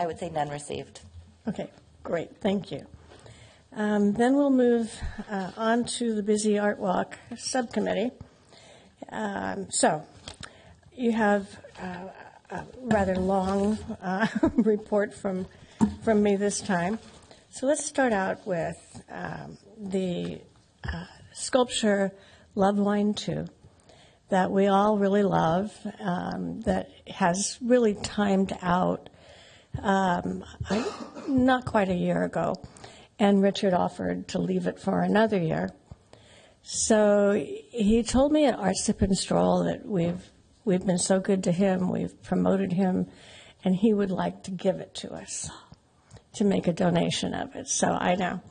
I would say none received. Okay, great, thank you. Then we'll move on to the Busy Art Walk Subcommittee. So you have a rather long report from me this time. So let's start out with the sculpture Love Wine 2 that we all really love, that has really timed out not quite a year ago, and Richard offered to leave it for another year. So he told me at Art Sip and Stroll that we've been so good to him, we've promoted him, and he would like to give it to us, to make a donation of it. So I know.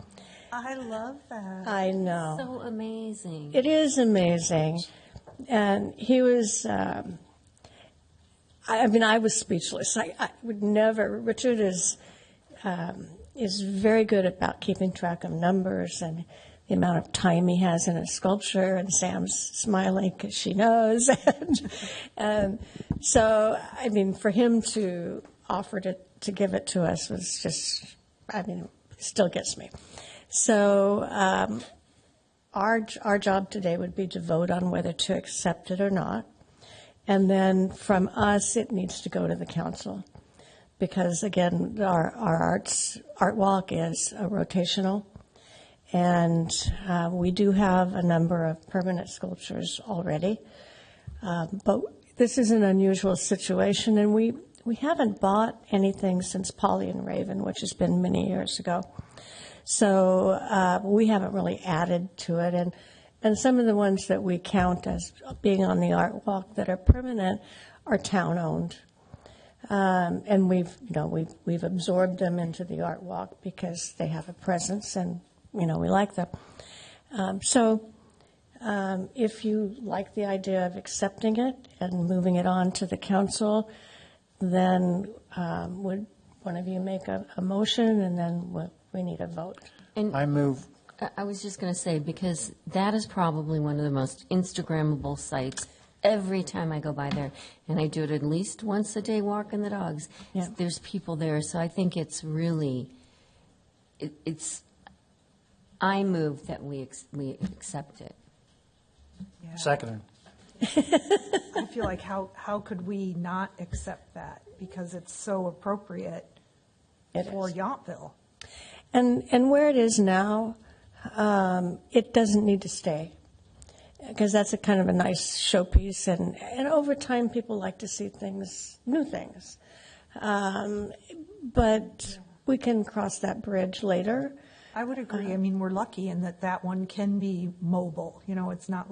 I love that. I know. So amazing. It is amazing. And he was, I was speechless. I would never, Richard is very good about keeping track of numbers and the amount of time he has in a sculpture, and Sam's smiling because she knows. And so, I mean, for him to offer to give it to us was just, it still gets me. So our job today would be to vote on whether to accept it or not. And then from us, it needs to go to the council. Because, again, our art walk is rotational. And we do have a number of permanent sculptures already. But this is an unusual situation, and we haven't bought anything since Polly and Raven, which has been many years ago. So we haven't really added to it. And some of the ones that we count as being on the art walk that are permanent are town-owned. And we've absorbed them into the art walk because they have a presence, and we like them. So if you like the idea of accepting it and moving it on to the council, then would one of you make a motion, and then we need a vote. And I move. I was just going to say, because that is probably one of the most Instagrammable sites. Every time I go by there, and I do it at least once a day walking the dogs, Yeah. there's people there. So I think it's really, I move that we accept it. Yeah. Second. I feel like how could we not accept that, because it's so appropriate It for is. Yountville. And where it is now, it doesn't need to stay, because that's a kind of a nice showpiece, and over time people like to see new things. But we can cross that bridge later. I would agree. I mean, we're lucky in that one can be mobile. It's not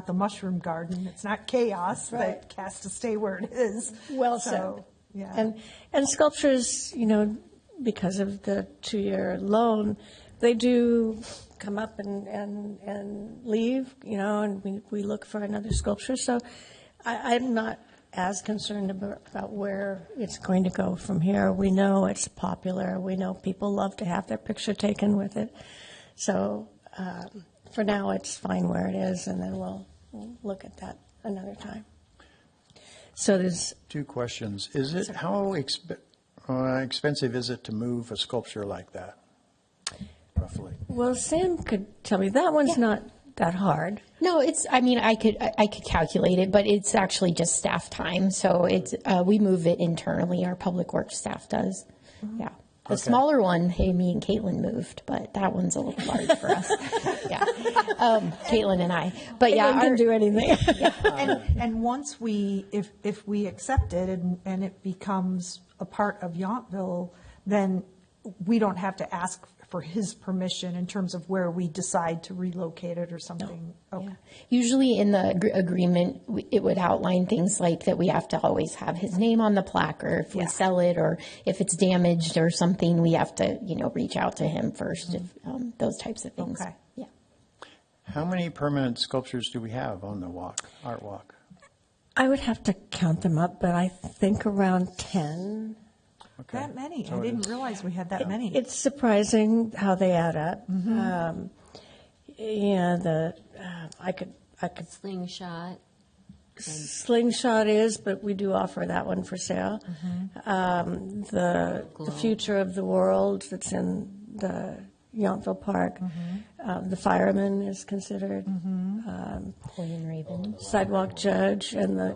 the mushroom garden. It's not chaos that has to stay where it is. Well So, said. yeah. And sculptures, because of the 2-year loan, they do come up and leave, and we look for another sculpture. So I'm not as concerned about where it's going to go from here. We know it's popular. We know people love to have their picture taken with it. So for now, it's fine where it is, and then we'll look at that another time. So there's 2 questions. Is it how expensive is it to move a sculpture like that, roughly? Well, Sam could tell me. That one's not that hard. No, I could calculate it, but it's actually just staff time. So we move it internally. Our public works staff does. Yeah. The Okay. smaller one, me and Caitlin moved, but that one's a little large for us. Yeah. Caitlin and I. But yeah, Anyone can do anything. And once if we accept it and it becomes a part of Yountville, then we don't have to ask for his permission in terms of where we decide to relocate it or something. Okay. Yeah. Usually in the agreement, it would outline things like that we have to always have his name on the plaque, or if we sell it, or if it's damaged or something, we have to, reach out to him first, those types of things. Okay. Yeah. How many permanent sculptures do we have on the art walk? I would have to count them up, but I think around 10. Okay. That many? So I it didn't is- realize we had that many. It's surprising how they add up. I could Slingshot. Slingshot is, but we do offer that one for sale. The Future of the World that's in the Yountville Park. The Fireman is considered. William Raven. Sidewalk Judge and the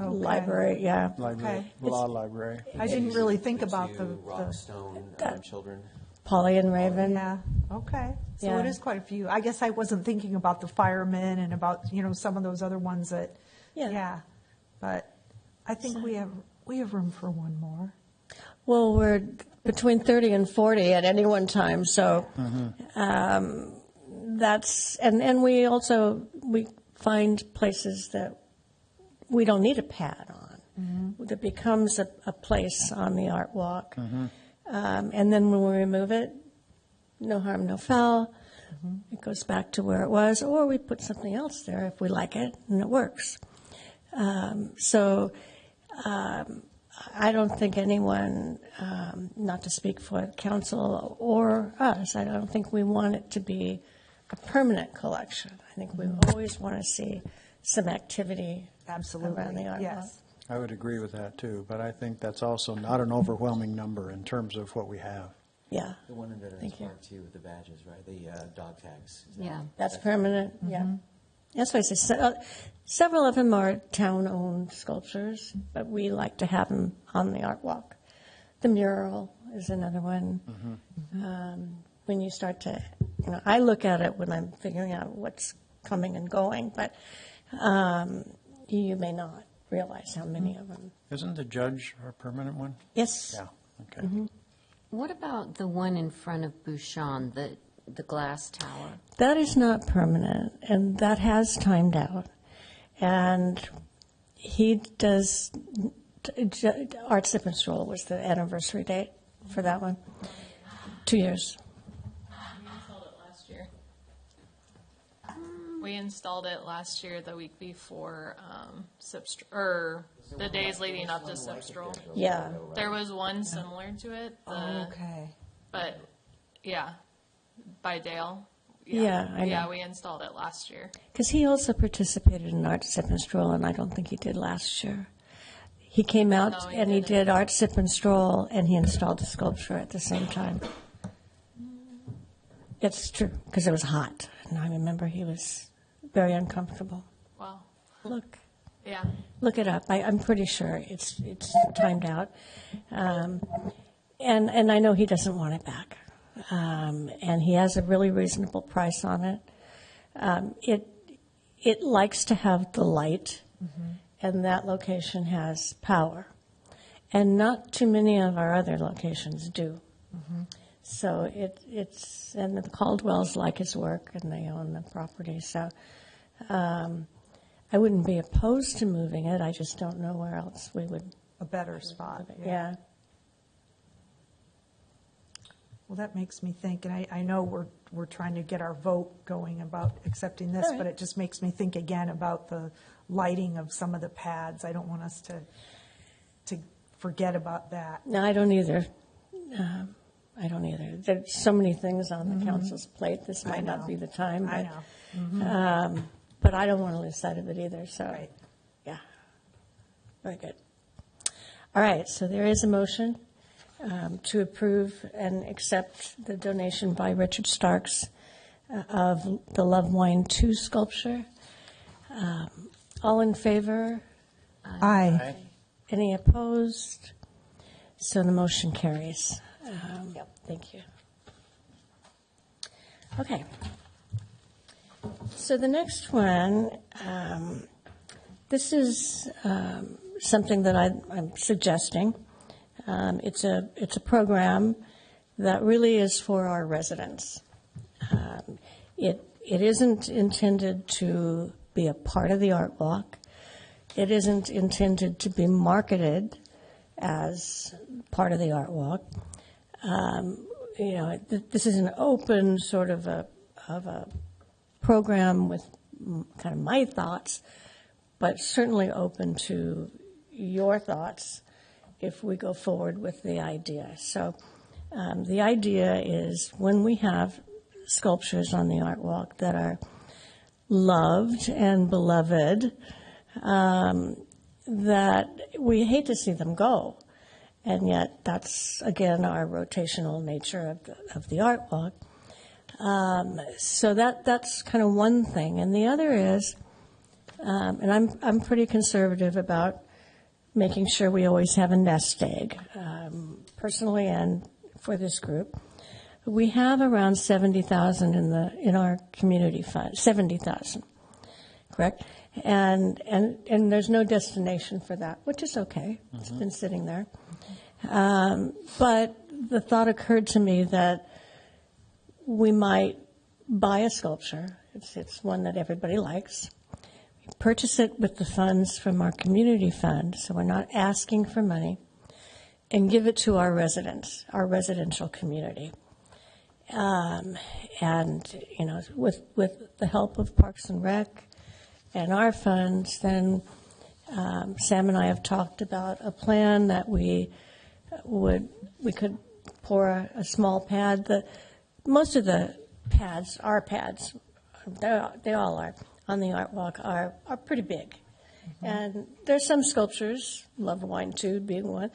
library, yeah. Library, law library. I didn't really think about the, Rockstone children. Polly and Raven. yeah, okay. So Yeah. it is quite a few. I guess I wasn't thinking about the firemen and about, some of those other ones that, Yeah. But I think we have room for one more. Well, we're between 30 and 40 at any one time, so that's, and we also, we find places that we don't need a pad on, that becomes a place on the art walk. And then when we remove it, no harm, no foul. It goes back to where it was, or we put something else there if we like it and it works. I don't think anyone, not to speak for council or us, I don't think we want it to be a permanent collection. I think we always want to see some activity Absolutely, around the art walk. yes. I would agree with that, too, but I think that's also not an overwhelming number in terms of what we have. Yeah, The one in Veterans Thank you. Park too with the badges, right? The dog tags. Is that- Yeah. that's permanent, yeah. That's why I say, several of them are town-owned sculptures, but we like to have them on the art walk. The mural is another one. When you start to, I look at it when I'm figuring out what's coming and going, but you may not realize how many of them. Isn't the Judge a permanent one? Yes. Yeah, okay. What about the one in front of Bouchon, the glass tower? That is not permanent, and that has timed out. And he does, Art Sip and Stroll was the anniversary date for that one. 2 years. We installed it last year, the week before or the days leading up to Sipstrel. Yeah. There was one similar to it, Okay. but yeah, by Dale. Yeah, I know. Yeah, we installed it last year. Because he also participated in Art Sip and Stroll, and I don't think he did last year. He came out No, he and he didn't. did Art Sip and Stroll, and he installed the sculpture at the same time. It's true, because it was hot, and I remember he was very uncomfortable. Wow. Look Yeah. it up. I'm pretty sure it's timed out, and I know he doesn't want it back, and he has a really reasonable price on it. It likes to have the light, and that location has power, and not too many of our other locations do. So it's and the Caldwells like his work, and they own the property. So I wouldn't be opposed to moving it. I just don't know where else we would. A better spot. Yeah. Well, that makes me think, and I know we're trying to get our vote going about accepting this, All right. but it just makes me think again about the lighting of some of the pads. I don't want us to forget about that. No, I don't either. I don't either. There's so many things on the council's plate. This might know. not be the time. I But, know. but I don't want to lose sight of it either. So, Right. yeah, very good. All right. So there is a motion to approve and accept the donation by Richard Starks of the Love Wine 2 sculpture. All in favor? Aye. Any opposed? So the motion carries. Thank you. Okay. So the next one, this is something that I'm suggesting. It's a program that really is for our residents. It isn't intended to be a part of the art walk. It isn't intended to be marketed as part of the art walk. This is an open sort of a program with kind of my thoughts, but certainly open to your thoughts if we go forward with the idea. So the idea is when we have sculptures on the art walk that are loved and beloved that we hate to see them go. And yet that's, again, our rotational nature of the art walk. So that's kind of one thing. And the other is, and I'm pretty conservative about making sure we always have a nest egg, personally and for this group. We have around 70,000 in our community fund, 70,000, correct? And there's no destination for that, which is okay. It's been sitting there. But the thought occurred to me that we might buy a sculpture. It's one that everybody likes. We purchase it with the funds from our community fund, so we're not asking for money, and give it to our residents, our residential community. And, you know, with the help of Parks and Rec and our funds, then Sam and I have talked about a plan that we could pour a small pad. Most of the pads, our pads, they all are, on the art walk are pretty big. And there's some sculptures, Love Wine 2 being one,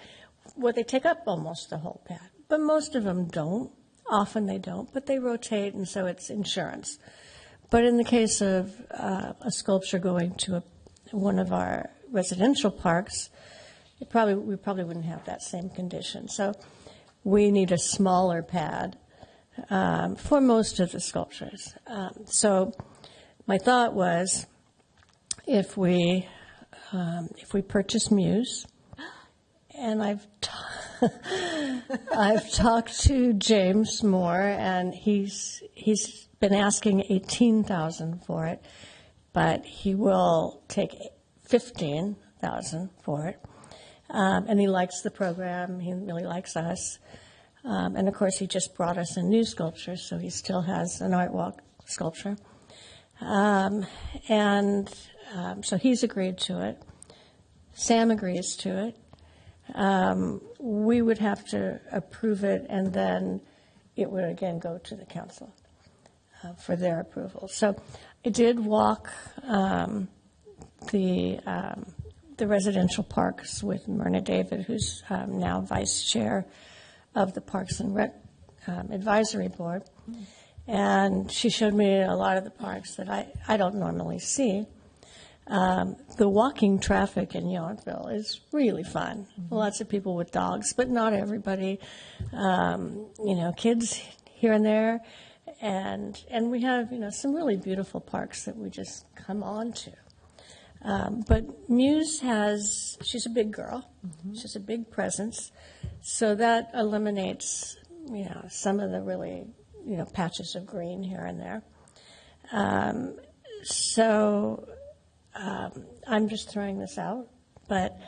where they take up almost the whole pad. But most of them don't. Often they don't, but they rotate, and so it's insurance. But in the case of a sculpture going to one of our residential parks, we probably wouldn't have that same condition. So we need a smaller pad for most of the sculptures. So my thought was, if we purchase Muse, and I've talked to James Moore, and he's been asking $18,000 for it, but he will take $15,000 for it. And he likes the program. He really likes us. And of course, he just brought us a new sculpture, so he still has an art walk sculpture. So he's agreed to it. Sam agrees to it. We would have to approve it, and then it would again go to the council for their approval. So I did walk the residential parks with Myrna David, who's now vice chair of the Parks and Rec Advisory Board. And she showed me a lot of the parks that I don't normally see. The walking traffic in Yountville is really fun. Lots of people with dogs, but not everybody. Kids here and there. And we have, some really beautiful parks that we just come on to. But Muse she's a big girl. She has a big presence. So that eliminates, some of the really, patches of green here and there. I'm just throwing this out, but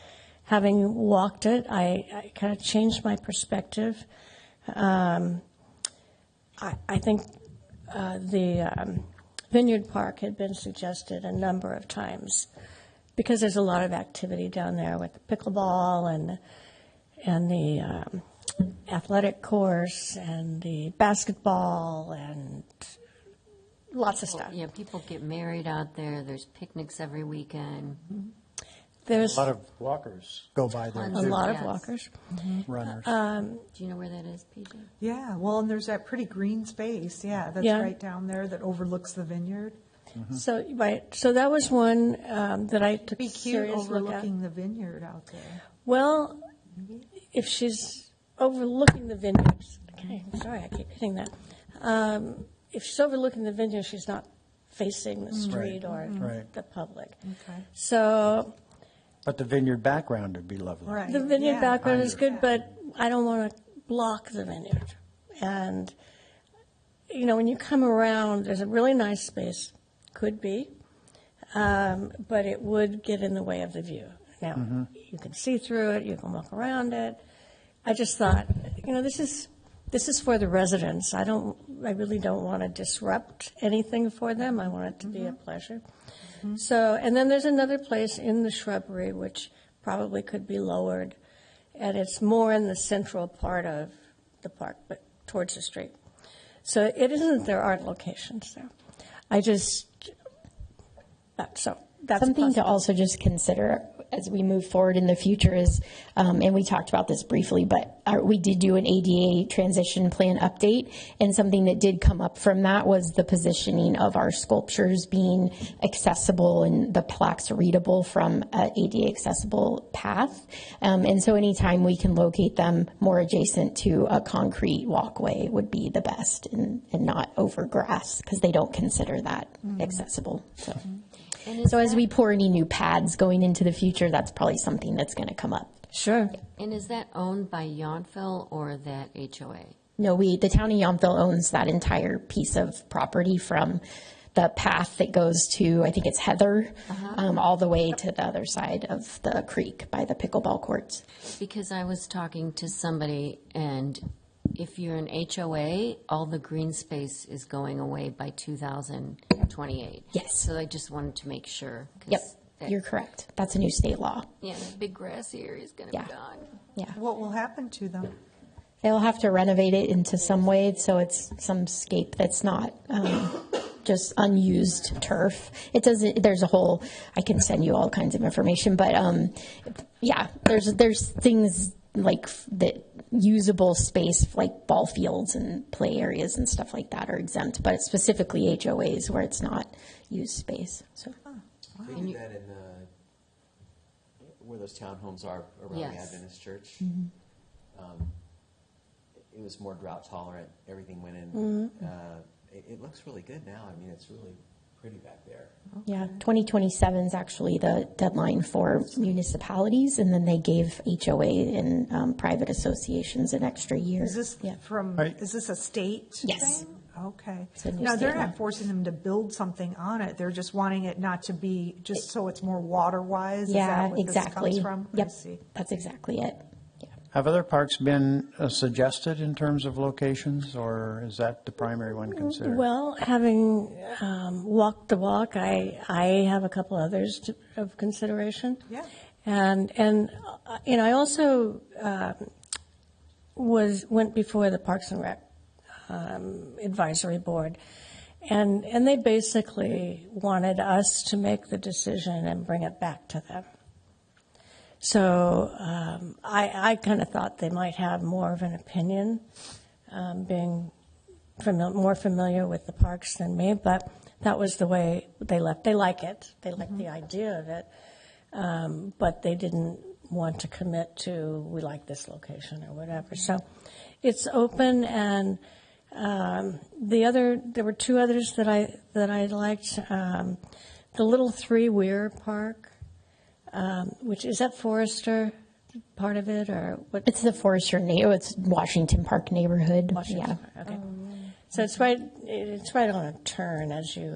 having walked it, I kind of changed my perspective. I think the Vineyard Park had been suggested a number of times because there's a lot of activity down there with the pickleball and the athletic course and the basketball and lots of stuff. Yeah, people get married out there. There's picnics every weekend. There's A lot of walkers go by there, a too. lot of Yes. walkers. Runners. Do you know where that is, PJ? Yeah, well, and there's that pretty green space, that's Yeah. right down there that overlooks the vineyard. So that was one that I took Be a cute serious look at. overlooking the vineyard out there. Well, if she's overlooking the vineyards, okay, sorry, I keep hitting that. If she's overlooking the vineyard, she's not facing the street or Right. the public. Okay. So But the vineyard background would be lovely. Right. the vineyard Yeah. background is good, but I don't want to block the vineyard. And, when you come around, there's a really nice space, could be, but it would get in the way of the view. Now, you can see through it, you can walk around it. I just thought, this is for the residents. I really don't want to disrupt anything for them. I want it to be a pleasure. So, and then there's another place in the shrubbery which probably could be lowered, and it's more in the central part of the park, but towards the street. So there aren't locations there. So that's Something to possible. also just consider as we move forward in the future is, and we talked about this briefly, but we did do an ADA transition plan update, and something that did come up from that was the positioning of our sculptures being accessible and the plaques readable from an ADA accessible path. And so anytime we can locate them more adjacent to a concrete walkway would be the best, and not over grass, because they don't consider that accessible. So as we pour any new pads going into the future, that's probably something that's going to come up. Sure. And is that owned by Yountville or that HOA? No, the town of Yountville owns that entire piece of property from the path that goes to, I think it's Heather, all the way to the other side of the creek by the pickleball courts. Because I was talking to somebody, and if you're an HOA, all the green space is going away by 2028. Yes. So I just wanted to make sure. 'cause Yep, that- you're correct. That's a new state law. Yeah, that big grassy area is going to Yeah. be gone. Yeah. What will happen to them? They'll have to renovate it into some way, so it's some scape that's not just unused turf. It doesn't, there's a whole, I can send you all kinds of information, but yeah, there's things like that usable space, like ball fields and play areas and stuff like that are exempt, but it's specifically HOAs where it's not used space, so. They do that in, where those townhomes are around the Yes. Adventist church. Mm-hmm. It was more drought tolerant, everything went in. Mm-hmm. It looks really good now. I mean, it's really pretty back there. Yeah, 2027 is actually the deadline for municipalities, and then they gave HOA and private associations an extra year. Is this Yeah. is this a state Yes. thing? Okay. It's a new No, they're state law. not forcing them to build something on it. They're just wanting it not to be, just so it's more water-wise? Is Yeah, that what exactly. this comes from? I Yep, see. that's exactly it. Yeah. Have other parks been suggested in terms of locations, or is that the primary one considered? Well, having walked the walk, I have a couple others of consideration. Yeah. And I also went before the Parks and Rec advisory board, and they basically wanted us to make the decision and bring it back to them. So I kind of thought they might have more of an opinion, being more familiar with the parks than me, but that was the way they left. They like it. They like the idea of it, but they didn't want to commit to, we like this location or whatever. So it's open, and there were two others that I liked. The little Three-Weir Park, which is that Forester part of it, or what? It's the Forester, it's Washington Park neighborhood. Washington Yeah. Park, okay. So it's right on a turn as you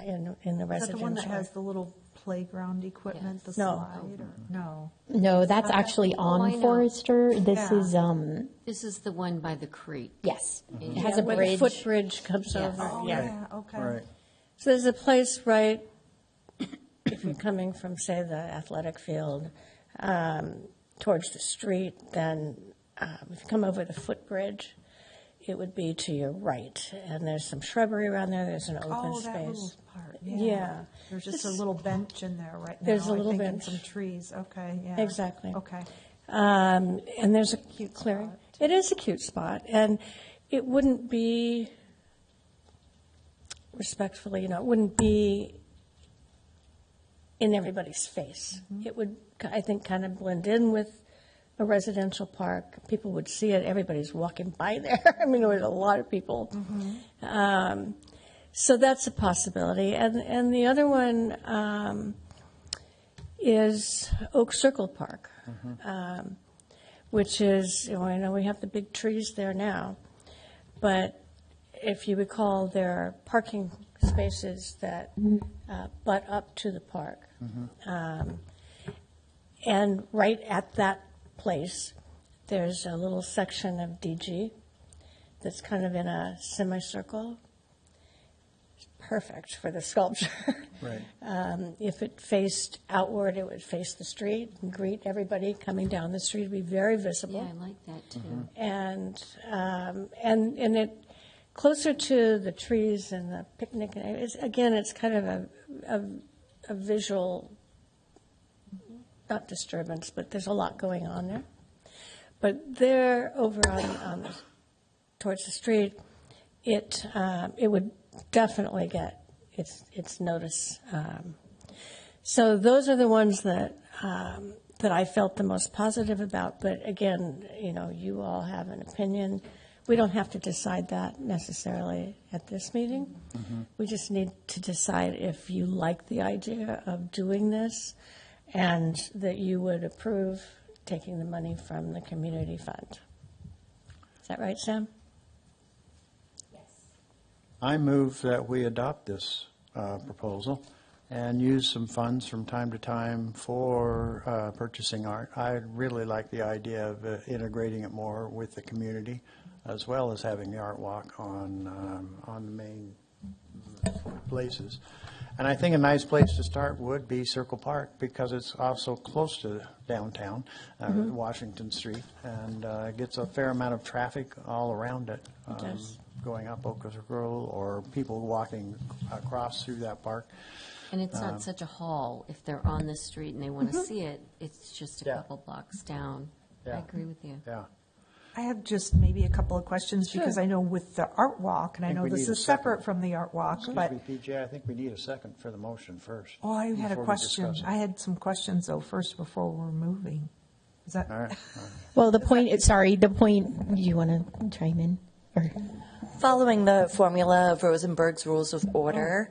in the Is that residential. the one that has the little playground equipment, the No. slide? Or, no. No, that's actually I on know. Forester. This Yeah. is, This is the one by the creek. yes, it Yeah, has a where bridge. the footbridge comes Yes. over. Oh, Yeah. yeah, okay. Right. So there's a place right, if you're coming from, say, the athletic field towards the street, then if you come over the footbridge, it would be to your right. And there's some shrubbery around there. There's an open Oh, that little space. part, Yeah. There's just a little bench in there right now. There's a I little think, and bench. some trees, okay, yeah. Exactly. Okay. And there's a cute clearing. It is a cute spot, and it wouldn't be, respectfully, it wouldn't be in everybody's face. It would, I think, kind of blend in with a residential park. People would see it. Everybody's walking by there. I mean, there was a lot of people. So that's a possibility. And the other one is Oak Circle Park, which is, I know we have the big trees there now, but if you recall, there are parking spaces that butt up to the park. And right at that place, there's a little section of DG that's kind of in a semicircle. It's perfect for the sculpture. Right. If it faced outward, it would face the street and greet everybody coming down the street. It'd be very visible. Yeah, I like that too. And it closer to the trees and the picnic. It's kind of a visual, not disturbance, but there's a lot going on there. But there, over on towards the street, it would definitely get its notice. So those are the ones that I felt the most positive about. But again, you all have an opinion. We don't have to decide that necessarily at this meeting. Mm-hmm. We just need to decide if you like the idea of doing this and that you would approve taking the money from the community fund. Is that right, Sam? I move that we adopt this proposal and use some funds from time to time for purchasing art. I really like the idea of integrating it more with the community, as well as having the art walk on the main places. And I think a nice place to start would be Circle Park, because it's also close to downtown, Washington Street, and it gets a fair amount of traffic all around it. Going up Oak Grove, or people walking across through that park. And it's not such a haul. If they're on the street and they want to see it, it's just a couple blocks down. Yeah. I agree with you. Yeah. I have just maybe a couple of questions, because I know with the art walk, and I know we this need a is separate second. from the art walk, but, Excuse me, PJ, I think we need a second for the motion first. oh, I had a before we question. discuss it. I had some questions, though, first before we're moving. Is that? All right. Well, the point, do you want to chime in? Or? Following the formula of Rosenberg's Rules of Order,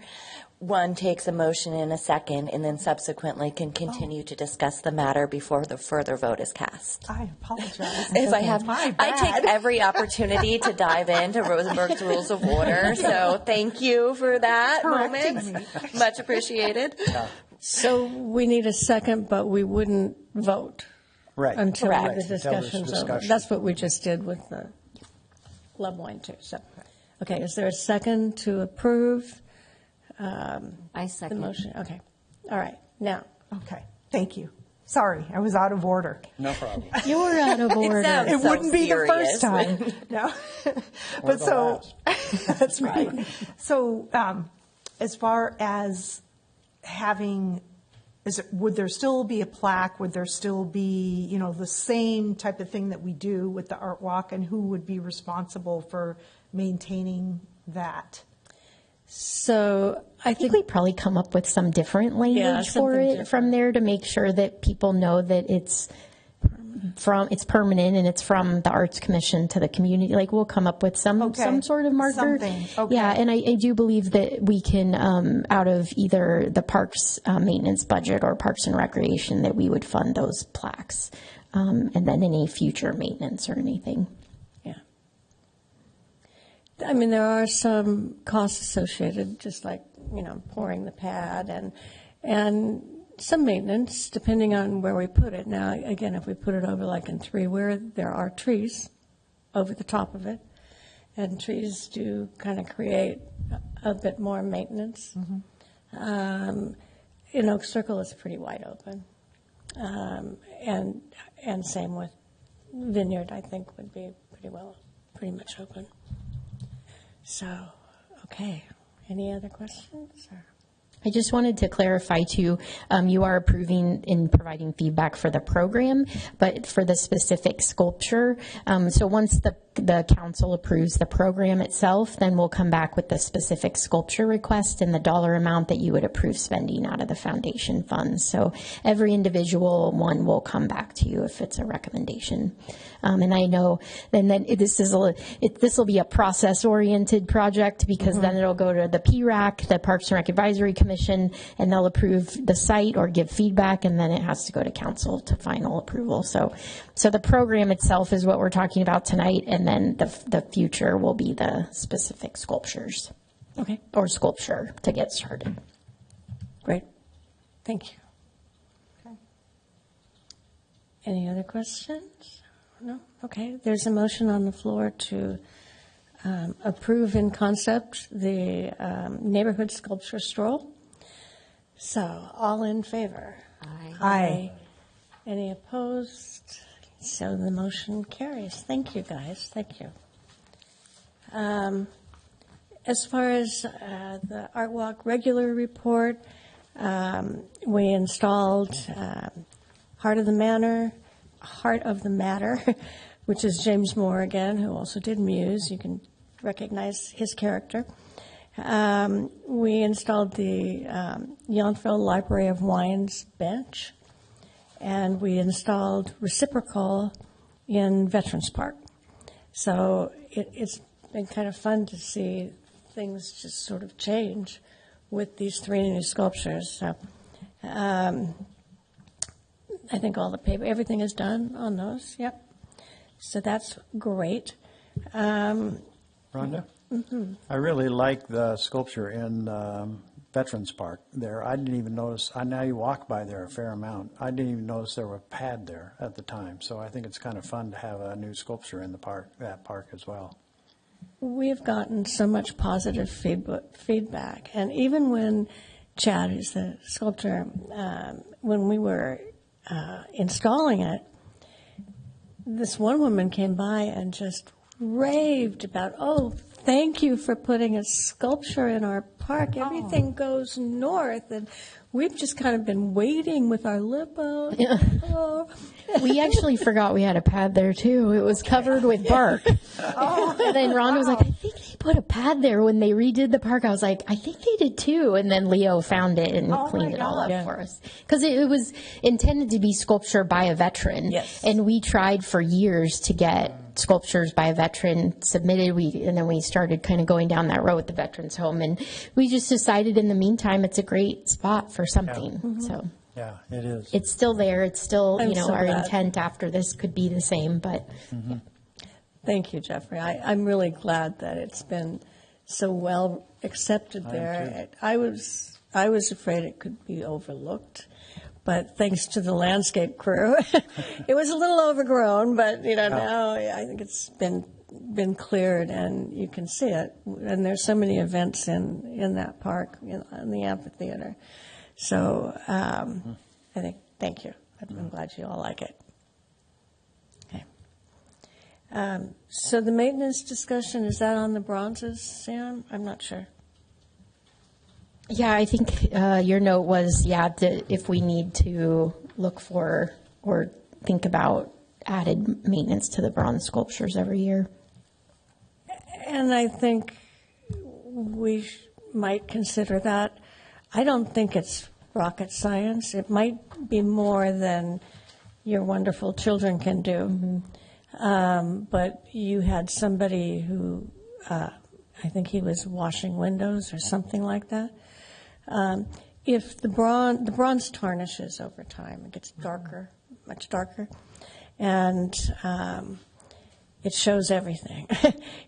one takes a motion in a second and then subsequently can continue to discuss the matter before the further vote is cast. I apologize. If I have, My I bad. take every opportunity to dive into Rosenberg's Rules of Order, so thank you for that Correcting moment. me. Much appreciated. So we need a second, but we wouldn't vote Right. until Correct. the Until there's discussion's over. discussion. That's what we just did with the Lemoyne too. So, okay, is there a second to approve I the second. motion? Okay, all right. Now, Okay, thank you. Sorry, I was out of order. No problem. You're out of order. sounds- It so wouldn't be the serious. first time. No. Or But the so, last. that's right. So as far as having, would there still be a plaque? Would there still be, the same type of thing that we do with the art walk? And who would be responsible for maintaining that? so I I think think we probably come up with some different language Yeah, for something it from there to make sure that people know that it's permanent and it's from the Arts Commission to the community. Like, we'll come up with some sort of marker. Something, okay. Yeah, and I do believe that we can, out of either the parks maintenance budget or Parks and Recreation, that we would fund those plaques, and then any future maintenance or anything. yeah. I mean, there are some costs associated, just like, pouring the pad and some maintenance, depending on where we put it. Now, again, if we put it over like in Three Where, there are trees over the top of it, and trees do kind of create a bit more maintenance. In Oak Circle, it's pretty wide open. And same with Vineyard, I think, would be pretty much open. So, okay. Any other questions? Or? I just wanted to clarify too, you are approving and providing feedback for the program, but for the specific sculpture. So once the council approves the program itself, then we'll come back with the specific sculpture request and the dollar amount that you would approve spending out of the foundation funds. So every individual one will come back to you if it's a recommendation. And I know then this will be a process-oriented project, because then it'll go to the PRAC, the Parks and Rec Advisory Commission, and they'll approve the site or give feedback, and then it has to go to council to final approval. So the program itself is what we're talking about tonight, and then the future will be the specific sculptures. Okay, Or sculpture to get started. great. Thank you. Okay. Any other questions? No? Okay, there's a motion on the floor to approve in concept the neighborhood sculpture stroll. So, all in favor? Aye. Any opposed? So the motion carries. Thank you, guys. Thank you. As far as the Art Walk regular report, We installed Heart of the Matter, which is James Moore again, who also did Muse. You can recognize his character. We installed the Yountville Library of Wine's bench, and we installed Reciprocal in Veterans Park. So it's been kind of fun to see things just sort of change with these 3 new sculptures. So I think all the paper, everything is done on those. Yep. So that's great. Rhonda? I really like the sculpture in Veterans Park there. I didn't even notice, I know you walk by there a fair amount. I didn't even notice there was a pad there at the time. So I think it's kind of fun to have a new sculpture in the park, that park as well. We've gotten so much positive feedback. And even when Chad, who's the sculptor, when we were installing it, this one woman came by and just raved about, oh, thank you for putting a sculpture in our park. Everything goes north, and we've just kind of been waiting with our lip out. Yeah. Oh. We actually forgot we had a pad there too. It was covered with bark. And then Rhonda was like, I think they put a pad there when they redid the park. I was like, I think they did too. And then Leo found it and cleaned it all up for us. Because it was intended to be sculpture by a veteran. Yes. And we tried for years to get sculptures by a veteran submitted. And then we started kind of going down that road with the Veterans Home. And we just decided in the meantime, it's a great spot for something. Mm-hmm. So. Yeah, it is. It's still there. It's still, I'm so our glad. intent after this could be the same, but Thank you, Jeffrey. I'm really glad that it's been so well accepted there. I was afraid it could be overlooked, but thanks to the landscape crew, it was a little overgrown. But now I think it's been cleared, and you can see it. And there's so many events in that park, in the amphitheater. So I think, thank you. I'm glad you all like it. Okay. So the maintenance discussion, is that on the bronzes, Sam? I'm not sure. yeah, I think your note was, if we need to look for or think about added maintenance to the bronze sculptures every year. And I think we might consider that. I don't think it's rocket science. It might be more than your wonderful children can do. But you had somebody who, I think he was washing windows or something like that. If the bronze tarnishes over time, it gets darker, much darker, and it shows everything.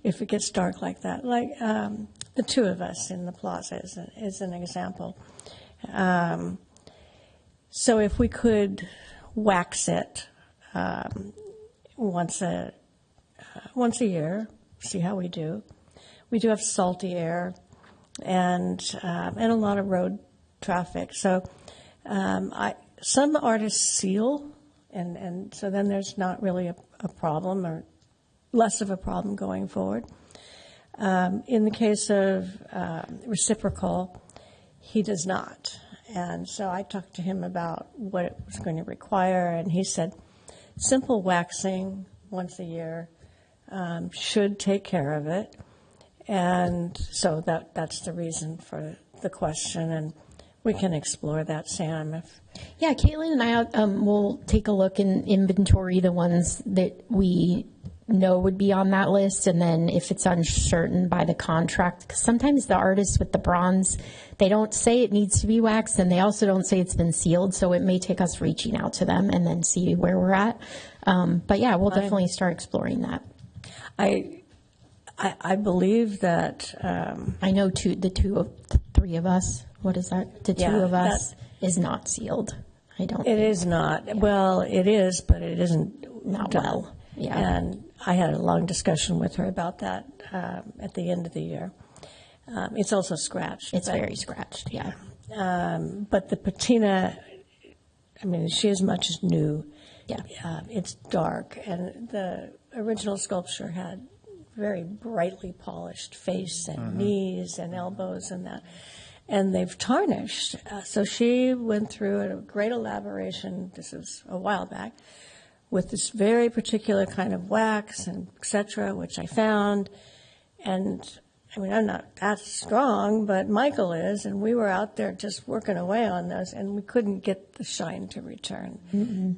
If it gets dark like that, like the two of us in the plaza is an example. So if we could wax it once a year, see how we do. We do have salty air and a lot of road traffic. So some artists seal, and so then there's not really a problem, or less of a problem going forward. In the case of Reciprocal, he does not. And so I talked to him about what it was going to require, and he said simple waxing once a year should take care of it. And so that's the reason for the question, and we can explore that, Sam. Yeah, Caitlin and I will take a look and inventory the ones that we know would be on that list, and then if it's uncertain by the contract, because sometimes the artists with the bronze, they don't say it needs to be waxed, and they also don't say it's been sealed, so it may take us reaching out to them and then see where we're at. But yeah, we'll definitely start exploring that. I believe that I know the three of us. What is that? The two of us is not sealed. I don't. It is not. Well, it is, but it isn't Not done. well. Yeah. And I had a long discussion with her about that at the end of the year. It's also scratched. It's very scratched. Yeah. But the patina, I mean, she as much as new. Yeah. It's dark, and the original sculpture had very brightly polished face and knees and elbows and that. and they've tarnished. So she went through a great elaboration, this is a while back, with this very particular kind of wax and et cetera, which I found. And I mean, I'm not that strong, but Michael is, and we were out there just working away on those, and we couldn't get the shine to return.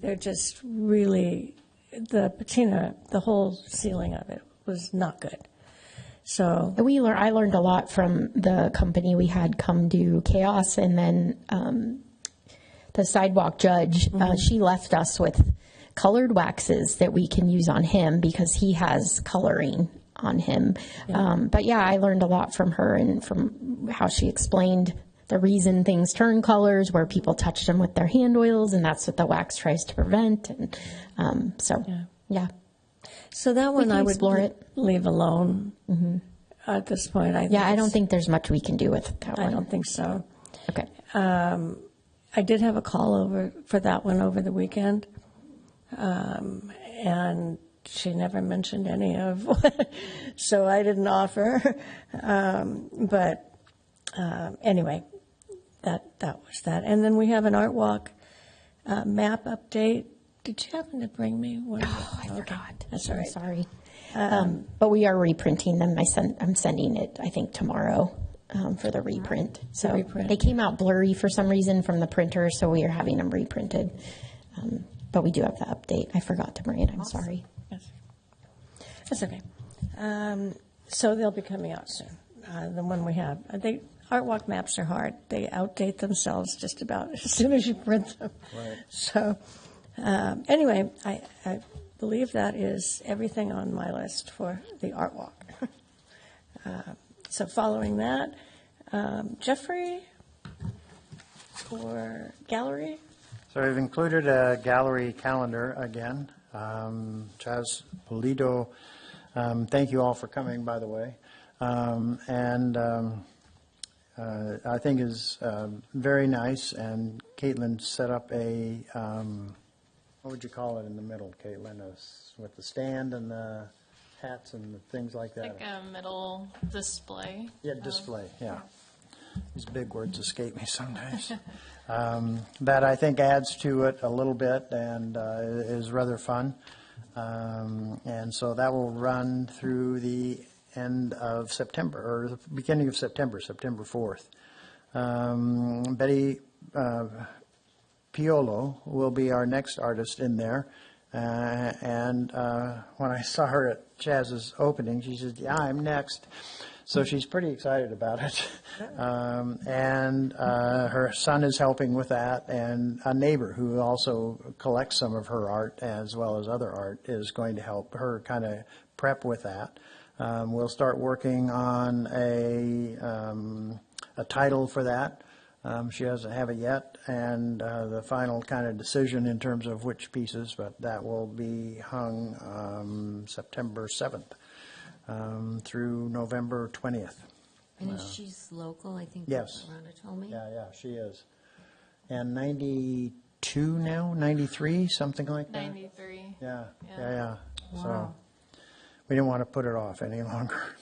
They're just really, the patina, the whole ceiling of it was not good. So I learned a lot from the company we had come do Chaos, and then the sidewalk judge, she left us with colored waxes that we can use on him because he has coloring on him. But yeah, I learned a lot from her and from how she explained the reason things turn colors, where people touch them with their hand oils, and that's what the wax tries to prevent. And yeah. So that one I would explore it. leave alone at this point. I don't think there's much we can do with that one. I don't think so. Okay. I did have a call over for that one over the weekend, and she never mentioned any of, so I didn't offer. But anyway, that was that. And then we have an art walk map update. Did you happen to bring me one? I forgot. That's all right. Sorry. But we are reprinting them. I'm sending it, I think, tomorrow for the reprint. So reprint. They came out blurry for some reason from the printer, so we are having them reprinted. But we do have the update. I forgot to bring it. I'm sorry. Yes. That's okay. So they'll be coming out soon. The one we have. Art walk maps are hard. They outdate themselves just about as soon as you print them. Right. So anyway, I believe that is everything on my list for the art walk. So following that, Jeffrey for gallery. So we've included a gallery calendar again. Chaz Polito, thank you all for coming, by the way. I think is very nice, and Caitlin set up a, what would you call it in the middle, Caitlin, with the stand and the hats and the things like that? Like a middle display. Yeah, display, yeah. These big words escape me sometimes. That I think adds to it a little bit and is rather fun. And so that will run through the end of September, or the beginning of September, September 4th. Betty Piolo will be our next artist in there. And when I saw her at Chaz's opening, she said, "Yeah, I'm next." So she's pretty excited about it. And her son is helping with that, and a neighbor who also collects some of her art as well as other art is going to help her kind of prep with that. We'll start working on a title for that. She doesn't have it yet, and the final kind of decision in terms of which pieces, but that will be hung September 7th. Through November 20th. And she's local, I think. Yes. Rhonda told me. Yeah, she is. And 92 now, 93, something like that? 93. Yeah. Yeah. So we didn't want to put it off any longer.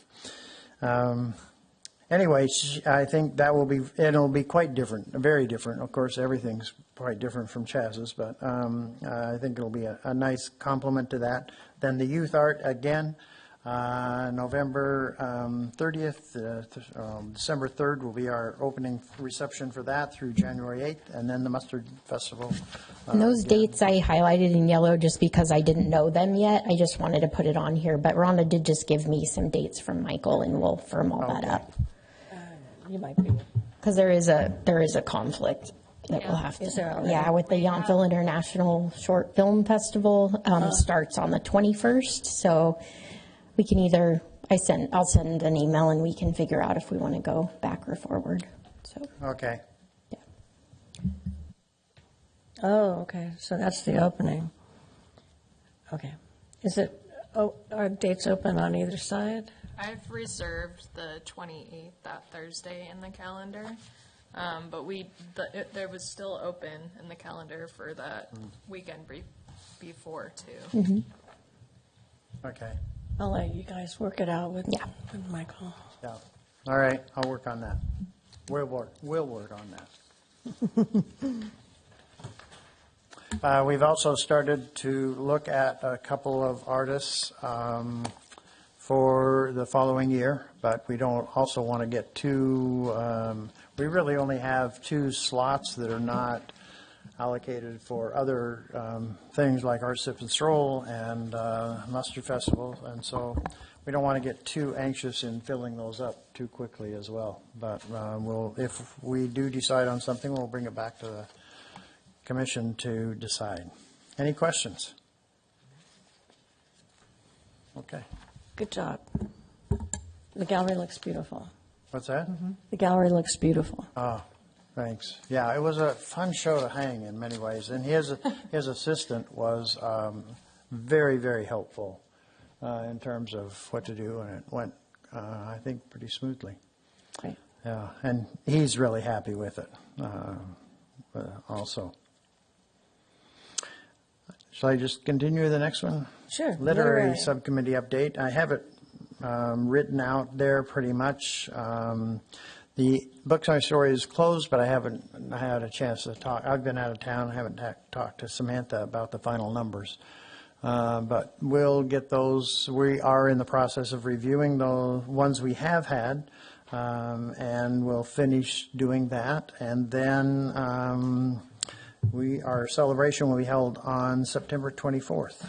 Anyway, I think it'll be quite different, very different. Of course, everything's quite different from Chaz's, but I think it'll be a nice complement to that. Then the youth art, again, November 30th, December 3rd will be our opening reception for that through January 8th, and then the Mustard Festival. And those dates I highlighted in yellow just because I didn't know them yet. I just wanted to put it on here. But Rhonda did just give me some dates from Michael, and we'll firm all that up. You might be. Because there is a conflict that we'll have to. Is there already? Yeah, with the Yountville International Short Film Festival starts on the 21st. So we can either I'll send an email and we can figure out if we want to go back or forward. So Okay. yeah. Oh, okay. So that's the opening. Okay. Are dates open on either side? I've reserved the 28th, that Thursday, in the calendar. But there was still open in the calendar for that weekend before, too. Mm-hmm. Okay. I'll let you guys work it out with Michael. Yeah. All right. I'll work on that. We'll work on that. We've also started to look at a couple of artists for the following year, but we don't also want to get too, we really only have 2 slots that are not allocated for other things like Art Sip and Stroll and Mustard Festival, and so we don't want to get too anxious in filling those up too quickly as well. But if we do decide on something, we'll bring it back to the commission to decide. Any questions? Okay. Good job. The gallery looks beautiful. What's that? The gallery looks beautiful. Oh, thanks. Yeah, it was a fun show to hang in many ways, and his assistant was very, very helpful in terms of what to do, and it went, I think, pretty smoothly. Great. Yeah, and he's really happy with it also. Shall I just continue with the next one? Sure. Literary Subcommittee update. I have it written out there pretty much. The Books on Story is closed, but I haven't had a chance to talk. I've been out of town. I haven't talked to Samantha about the final numbers. But we'll get those. We are in the process of reviewing the ones we have had, and we'll finish doing that. And then our celebration will be held on September 24th.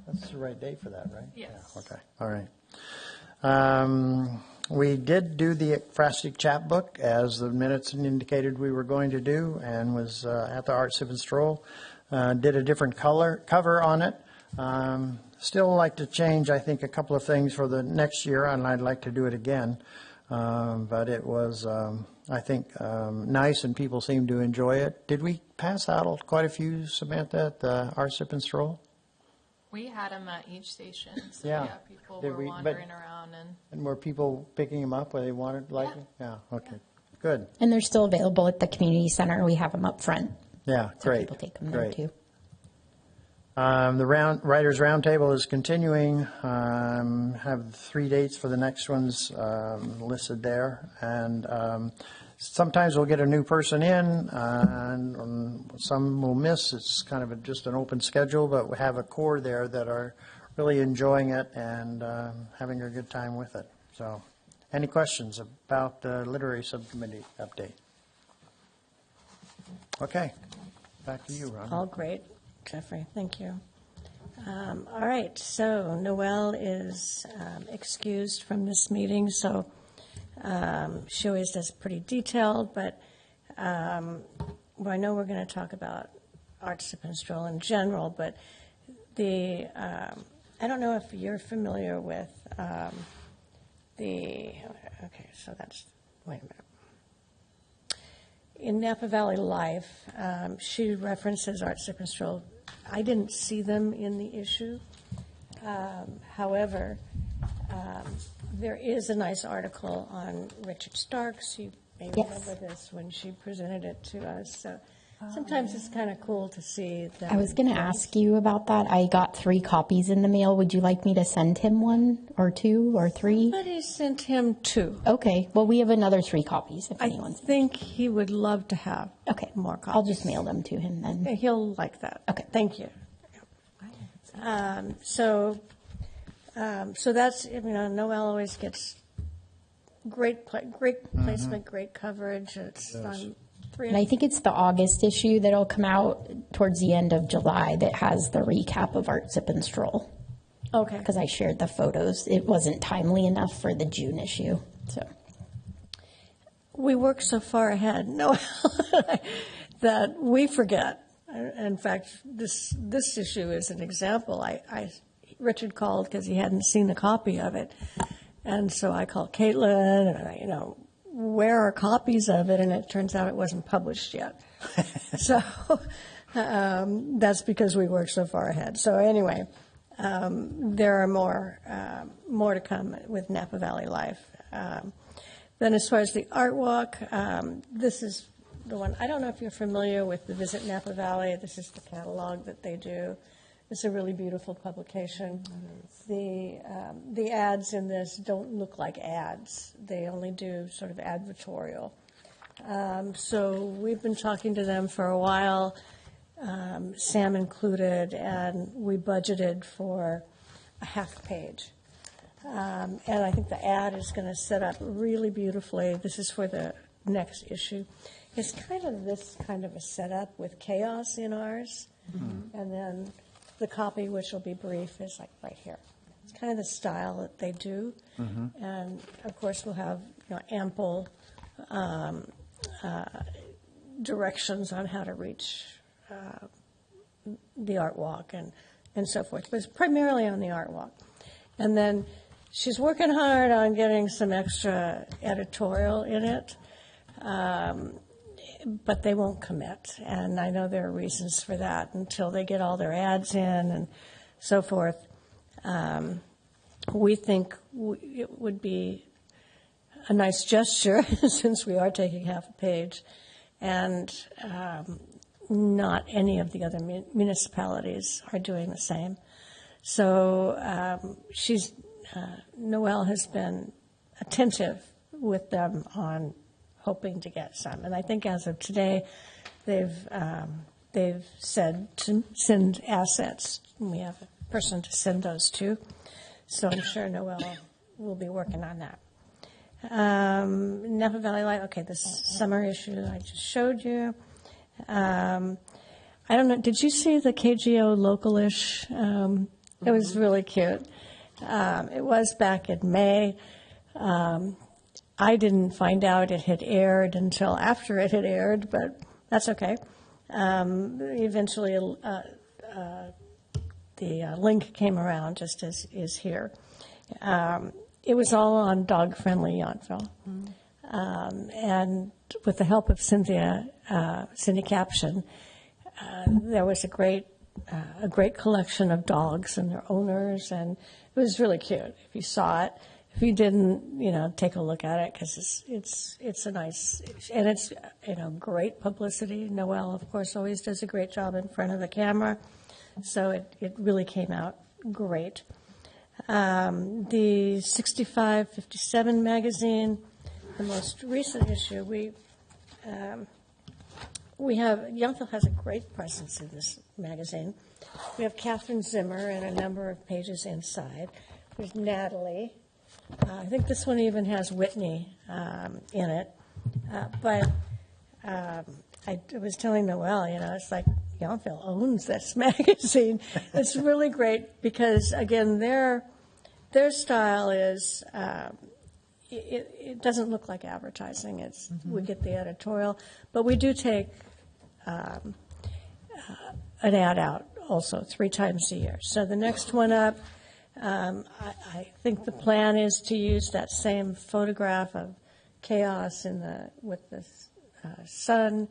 That's the right date for that, right? Yes. Yeah, okay. All right. We did do the Frastic chapbook as the minutes indicated we were going to do, and was at the Art Sip and Stroll. Did a different cover on it. Still like to change, I think, a couple of things for the next year, and I'd like to do it again. But it was, I think, nice, and people seemed to enjoy it. Did we pass out quite a few, Samantha, at the Art Sip and Stroll? We had them at each station, so Yeah. yeah, people Did were we- wandering around and. And were people picking them up where they wanted, like it? Yeah, okay, good. And they're still available at the community center. We have them up front. Yeah, So great. people take them there Great. too. The Writers Roundtable is continuing. Have 3 dates for the next ones listed there. And sometimes we'll get a new person in, and some will miss. It's kind of just an open schedule, but we have a core there that are really enjoying it and having a good time with it. So, any questions about the Literary Subcommittee update? Okay, back to you, Ron. All great, Jeffrey, thank you. All right, so Noelle is excused from this meeting, so she always does pretty detailed, but well, I know we're going to talk about Art Sip and Stroll in general, but I don't know if you're familiar with okay, so that's, wait a minute. In Napa Valley Life, she references Art Sip and Stroll. I didn't see them in the issue. However, there is a nice article on Richard Starks. You may Yes. remember this when she presented it to us. So sometimes it's kind of cool to see that. I was going to ask you about that. I got 3 copies in the mail. Would you like me to send him 1 or 2 or 3? Somebody sent him 2. Okay. Well, we have another 3 copies if I anyone's. think he would love to have Okay. more copies. I'll just mail them to him then. He'll like that. Okay. Thank you. So that's, Noelle always gets great placement, great coverage. It's on 3. And I think it's the August issue that'll come out towards the end of July that has the recap of Art Sip and Stroll. Okay. Because I shared the photos. It wasn't timely enough for the June issue. So We work so far ahead, Noelle, that we forget. In fact, this issue is an example. Richard called because he hadn't seen a copy of it. And so I called Caitlin, and where are copies of it? And it turns out it wasn't published yet. So that's because we work so far ahead. So anyway, there are more to come with Napa Valley Life. Then as far as the art walk, this is the one. I don't know if you're familiar with the Visit Napa Valley. This is the catalog that they do. It's a really beautiful publication. The ads in this don't look like ads. They only do sort of advertorial. So we've been talking to them for a while, Sam included, and we budgeted for a half page. And I think the ad is going to set up really beautifully. This is for the next issue. It's kind of this kind of a setup with chaos in ours. And then the copy, which will be brief, is like right here. It's kind of the style that they do. And of course, we'll have ample directions on how to reach the art walk and so forth. But it's primarily on the art walk. And then she's working hard on getting some extra editorial in it. But they won't commit, and I know there are reasons for that until they get all their ads in and so forth. We think it would be a nice gesture, since we are taking half a page, and not any of the other municipalities are doing the same. So Noelle has been attentive with them on hoping to get some. And I think as of today, they've said to send assets. We have a person to send those to. So I'm sure Noelle will be working on that. Napa Valley Light, okay, this summer issue I just showed you. I don't know, did you see the KGO Localish? It was really cute. It was back in May. I didn't find out it had aired until after it had aired, but that's okay. Eventually, the link came around, just as is here. It was all on dog-friendly Yountville. And with the help of Cindy Caption, there was a great collection of dogs and their owners, and it was really cute. If you saw it. If you didn't, take a look at it, because it's a nice, and it's, great publicity. Noelle, of course, always does a great job in front of the camera, so it really came out great. The 65-57 magazine, the most recent issue, we have, Yountville has a great presence in this magazine. We have Catherine Zimmer and a number of pages inside. There's Natalie. I think this one even has Whitney in it. But I was telling Noelle, it's like Yountville owns this magazine. It's really great because, again, their style is, it doesn't look like advertising. It's we get the editorial, but we do take an ad out also 3 times a year. So the next one up, I think the plan is to use that same photograph of chaos with the sun,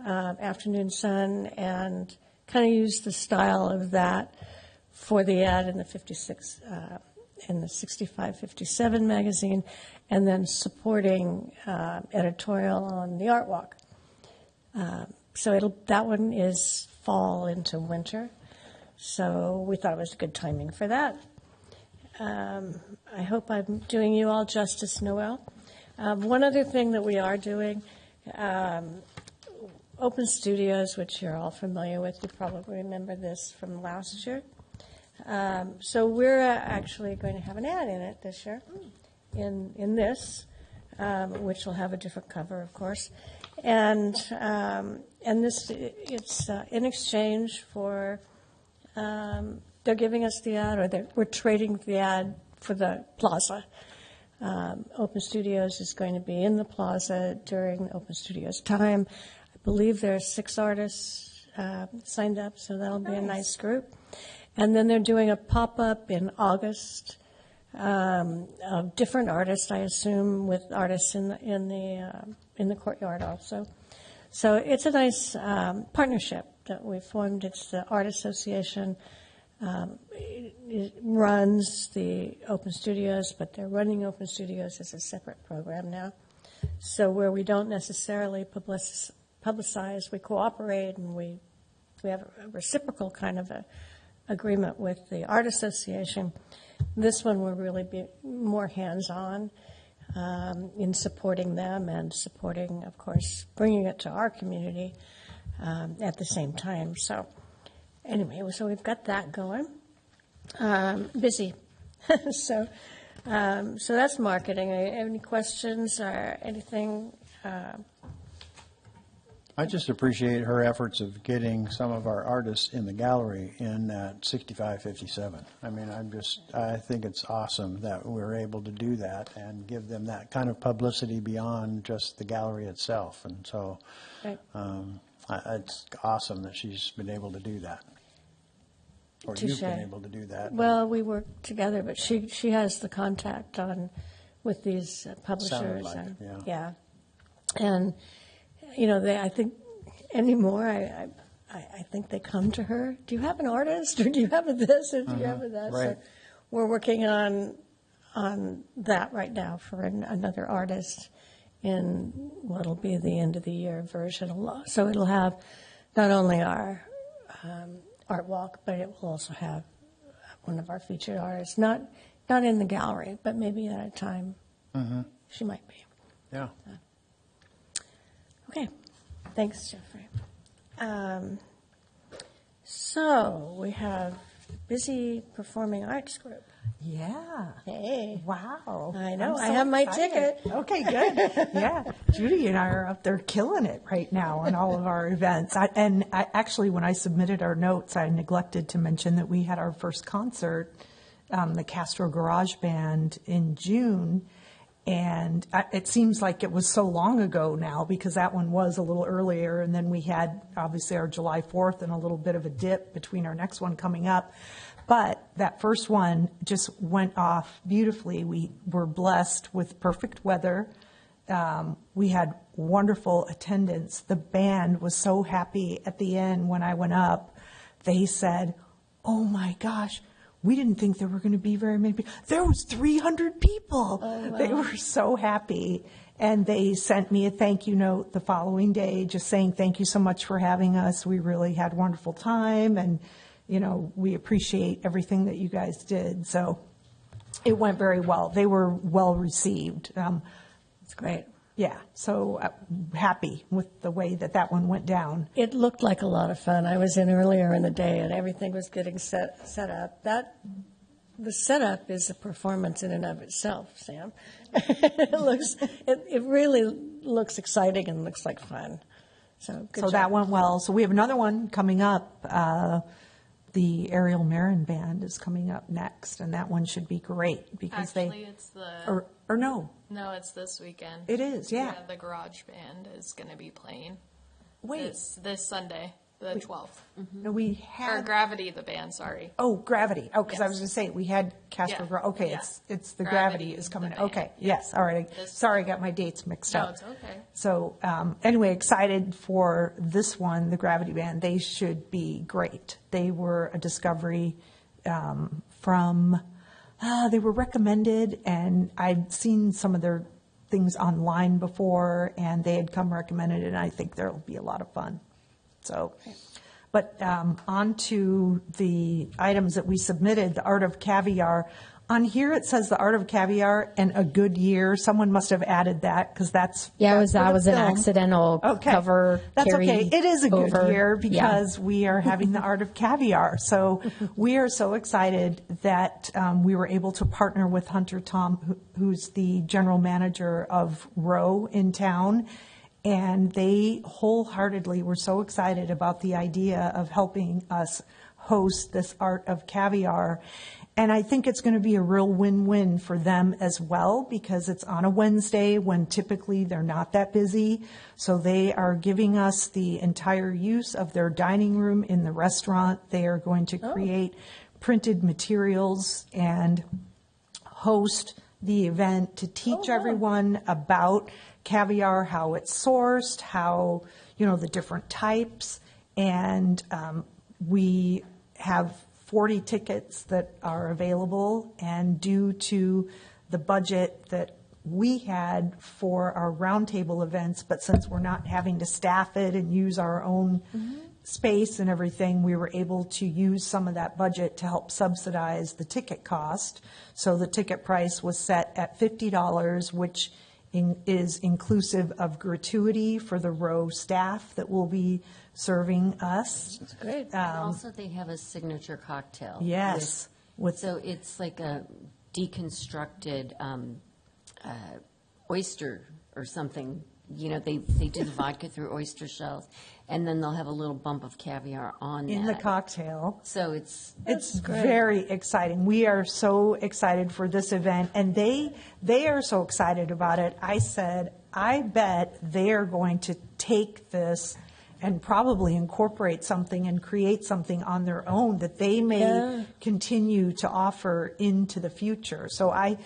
afternoon sun, and kind of use the style of that for the ad in the 65-57 magazine, and then supporting editorial on the art walk. So that one is fall into winter. So we thought it was good timing for that. I hope I'm doing you all justice, Noelle. One other thing that we are doing, Open Studios, which you're all familiar with, you probably remember this from last year. So we're actually going to have an ad in it this year, in this, which will have a different cover, of course. And this, it's in exchange for, they're giving us the ad, or we're trading the ad for the plaza. Open Studios is going to be in the plaza during Open Studios time. I believe there are 6 artists signed up, so that'll be a nice group. And then they're doing a pop-up in August of different artists, I assume, with artists in the courtyard also. So it's a nice partnership that we formed. It's the Art Association. It runs the Open Studios, but they're running Open Studios as a separate program now. So where we don't necessarily publicize, we cooperate, and we have a reciprocal kind of agreement with the Art Association. This one will really be more hands-on in supporting them and supporting, of course, bringing it to our community at the same time. So anyway, so we've got that going. Busy. So that's marketing. Any questions or anything? I just appreciate her efforts of getting some of our artists in the gallery in at 6557. I mean, I think it's awesome that we're able to do that and give them that kind of publicity beyond just the gallery itself. And so Right. it's awesome that she's been able to do that. Or you've been able to do that. Well, we work together, but she has the contact with these publishers. Sounded like and, it, yeah. And, you know, I think anymore, I think they come to her. Do you have an artist, or do you have a this, or do you have a that? Right. So we're working on that right now for another artist in what'll be the end of the year version. So it'll have not only our art walk, but it will also have one of our featured artists, not in the gallery, but maybe at a time she might be. Yeah. Okay, thanks, Jeffrey. So we have busy performing arts group. Yeah. Hey. Wow. I know. I'm I so have my excited. ticket. Okay, good. Yeah. Judy and I are up there killing it right now on all of our events. Actually, when I submitted our notes, I neglected to mention that we had our first concert, the Castro Garage Band, in June. And it seems like it was so long ago now, because that one was a little earlier. And then we had, obviously, our July 4th and a little bit of a dip between our next one coming up. But that first one just went off beautifully. We were blessed with perfect weather. We had wonderful attendance. The band was so happy at the end when I went up. They said, "Oh my gosh, we didn't think there were going to be very many people." There was 300 people. Oh, wow. They were so happy. And they sent me a thank you note the following day, just saying, "Thank you so much for having us. We really had a wonderful time. And, you know, we appreciate everything that you guys did." So it went very well. They were well received. It's great. Yeah, so happy with the way that one went down. It looked like a lot of fun. I was in earlier in the day, and everything was getting set up. The setup is a performance in and of itself, Sam. It really looks exciting and looks like fun. So good job. That went well. So we have another one coming up. The Ariel Marin Band is coming up next, and that one should be great because Actually, it's the or no, no, it's this weekend. it is, yeah. The Garage Band is going to be playing. Wait. This Sunday, the 12th. No, we Or had Gravity, the band. Sorry. Gravity. Oh, because I Yes. was going to say we had Castro. Yeah. Okay, Yeah. it's the Gravity Gravity is is coming. the band. Okay, yes, all right. This- Sorry, I got my dates mixed No, up. it's okay. So anyway, excited for this one, the Gravity Band. They should be great. They were a discovery from, they were recommended, and I'd seen some of their things online before, and they had come recommended, and I think there'll be a lot of fun. So, but on to the items that we submitted, the Art of Caviar. On here, it says the Art of Caviar and a Good Year. Someone must have added that because that's Yeah, that's that for the was an film. accidental Okay. cover. That's carry okay. It is a good over. year Yeah. because we are having the Art of Caviar. So we are so excited that we were able to partner with Hunter Tom, who's the general manager of Row in town. And they wholeheartedly were so excited about the idea of helping us host this Art of Caviar. And I think it's going to be a real win-win for them as well, because it's on a Wednesday when typically they're not that busy. So they are giving us the entire use of their dining room in the restaurant. They are going to create printed materials and host the event to teach everyone about caviar, how it's sourced, how, the different types. And we have 40 tickets that are available, and due to the budget that we had for our roundtable events, but since we're not having to staff it and use our own space and everything, we were able to use some of that budget to help subsidize the ticket cost. So the ticket price was set at $50, which is inclusive of gratuity for the row staff that will be serving us. That's great. And also, they have a signature cocktail. Yes. So it's like a deconstructed oyster or something. You know, they do the vodka through oyster shells, and then they'll have a little bump of caviar on in that. the cocktail. So it's Very exciting. We are so excited for this event, and they are so excited about it. I said, I bet they are going to take this and probably incorporate something and create something on their own that they may continue to offer into the future. So I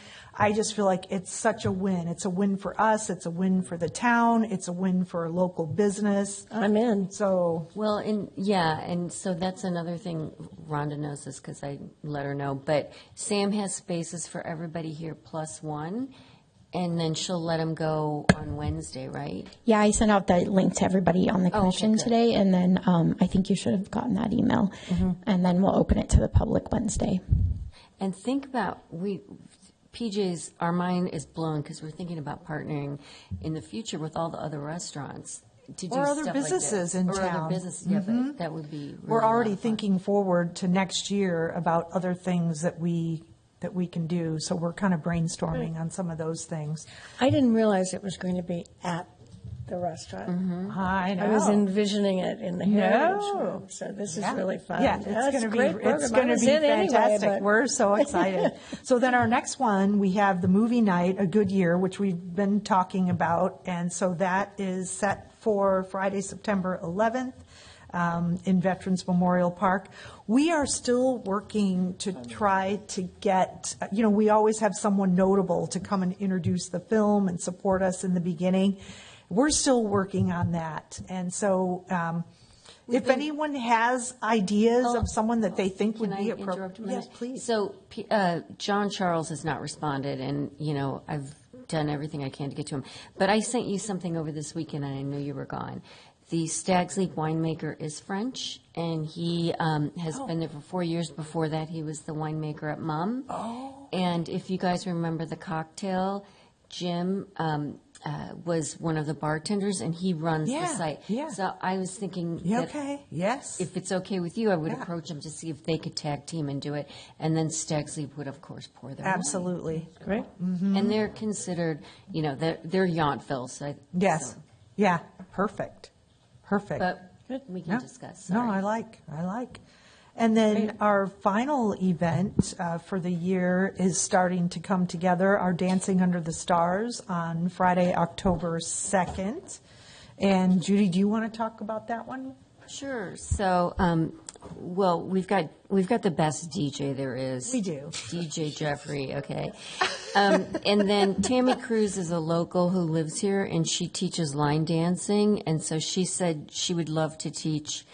just feel like it's such a win. It's a win for us. It's a win for the town. It's a win for local business. I'm in. So well, and so that's another thing. Rhonda knows this because I let her know. But Sam has spaces for everybody here plus one. And then she'll let them go on Wednesday, right? Yeah, I sent out the link to everybody on the commission good. today, and then I think you should have gotten that email. And then we'll open it to the public Wednesday. And think about, PJ's, our mind is blown because we're thinking about partnering in the future with all the other restaurants to do Or other stuff businesses like in this. Or town. other businesses, yeah, but that would be really we're a lot already of fun. thinking forward to next year about other things that we can do. So we're kind of brainstorming on some of those things. I didn't realize it was going to be at the restaurant. I know. I was envisioning it in the Heritage No. Room, so this is Yeah. really fun. Yeah, That's it's a going great to be program. it's I going to was be in anyway, fantastic. but- We're so excited. So then our next one, we have the movie night, A Good Year, which we've been talking about, and so that is set for Friday, September 11th. In Veterans Memorial Park. We are still working to try to get, we always have someone notable to come and introduce the film and support us in the beginning. We're still working on that. And so if anyone has ideas of someone that they think would Can be I interrupt appropriate. a minute? Yes, please. So John Charles has not responded, and, I've done everything I can to get to him. But I sent you something over this weekend, and I knew you were gone. The Stag's Leap winemaker is French, and he has been there for 4 years. Before that, he was the winemaker at Mum. Oh. And if you guys remember the cocktail, Jim was one of the bartenders, and he runs the site. Yeah. So I was thinking that Okay, yes. if it's okay with you, I would approach them to see if they could tag team and do it. And then Stag's Leap would, of course, pour their wine. Absolutely. Great. And they're considered, they're Yountville. So Yes. so- Yeah, perfect. Perfect. But we can Yeah. discuss. No, Sorry. I like. And then our final event for the year is starting to come together, our Dancing Under the Stars on Friday, October 2nd. And Judy, do you want to talk about that one? Sure. So, we've got the best DJ there is. We do. DJ Jeffrey. Okay. And then Tammy Cruz is a local who lives here, and she teaches line dancing. And so she said she would love to teach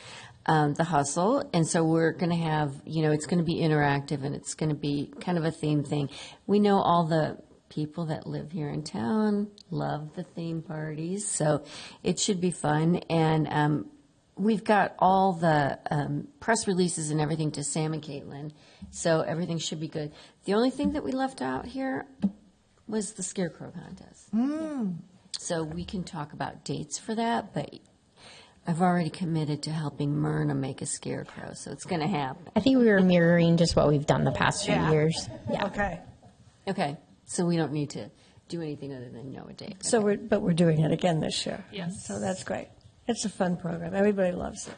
the hustle. And so we're going to have, it's going to be interactive, and it's going to be kind of a theme thing. We know all the people that live here in town love the theme parties, so it should be fun. And we've got all the press releases and everything to Sam and Caitlin, so everything should be good. The only thing that we left out here was the Scarecrow contest. So we can talk about dates for that, but I've already committed to helping Myrna make a scarecrow, so it's going to happen. I think we were mirroring just what we've done the past few years. Yeah. Okay. Okay, so we don't need to do anything other than know a date. So we're doing it again this year. Yes. So that's great. It's a fun program. Everybody loves it.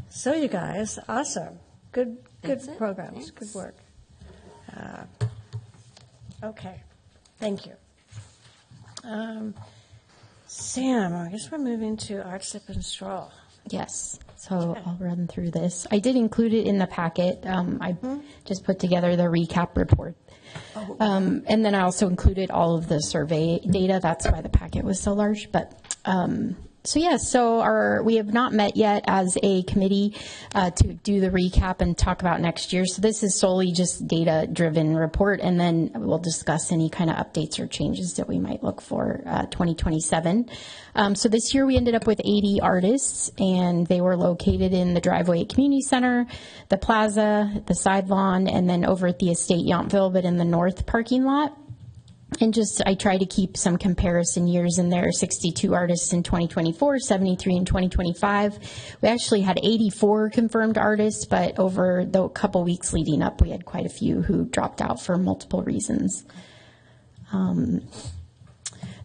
So you guys, awesome. Good That's it. programs. Thanks. Good work. Okay. Thank you. Sam, I guess we're moving to Art Sip and Stroll. Yes. So I'll run through this. I did include it in the packet. I just put together the recap report. And then I also included all of the survey data. That's why the packet was so large. But we have not met yet as a committee to do the recap and talk about next year. So this is solely just data-driven report, and then we'll discuss any kind of updates or changes that we might look for 2027. So this year we ended up with 80 artists, and they were located in the Driveway Community Center, the Plaza, the Side Lawn, and then over at the Estate Yountville, but in the north parking lot. And I try to keep some comparison years in there. 62 artists in 2024, 73 in 2025. We actually had 84 confirmed artists, but over the couple weeks leading up, we had quite a few who dropped out for multiple reasons.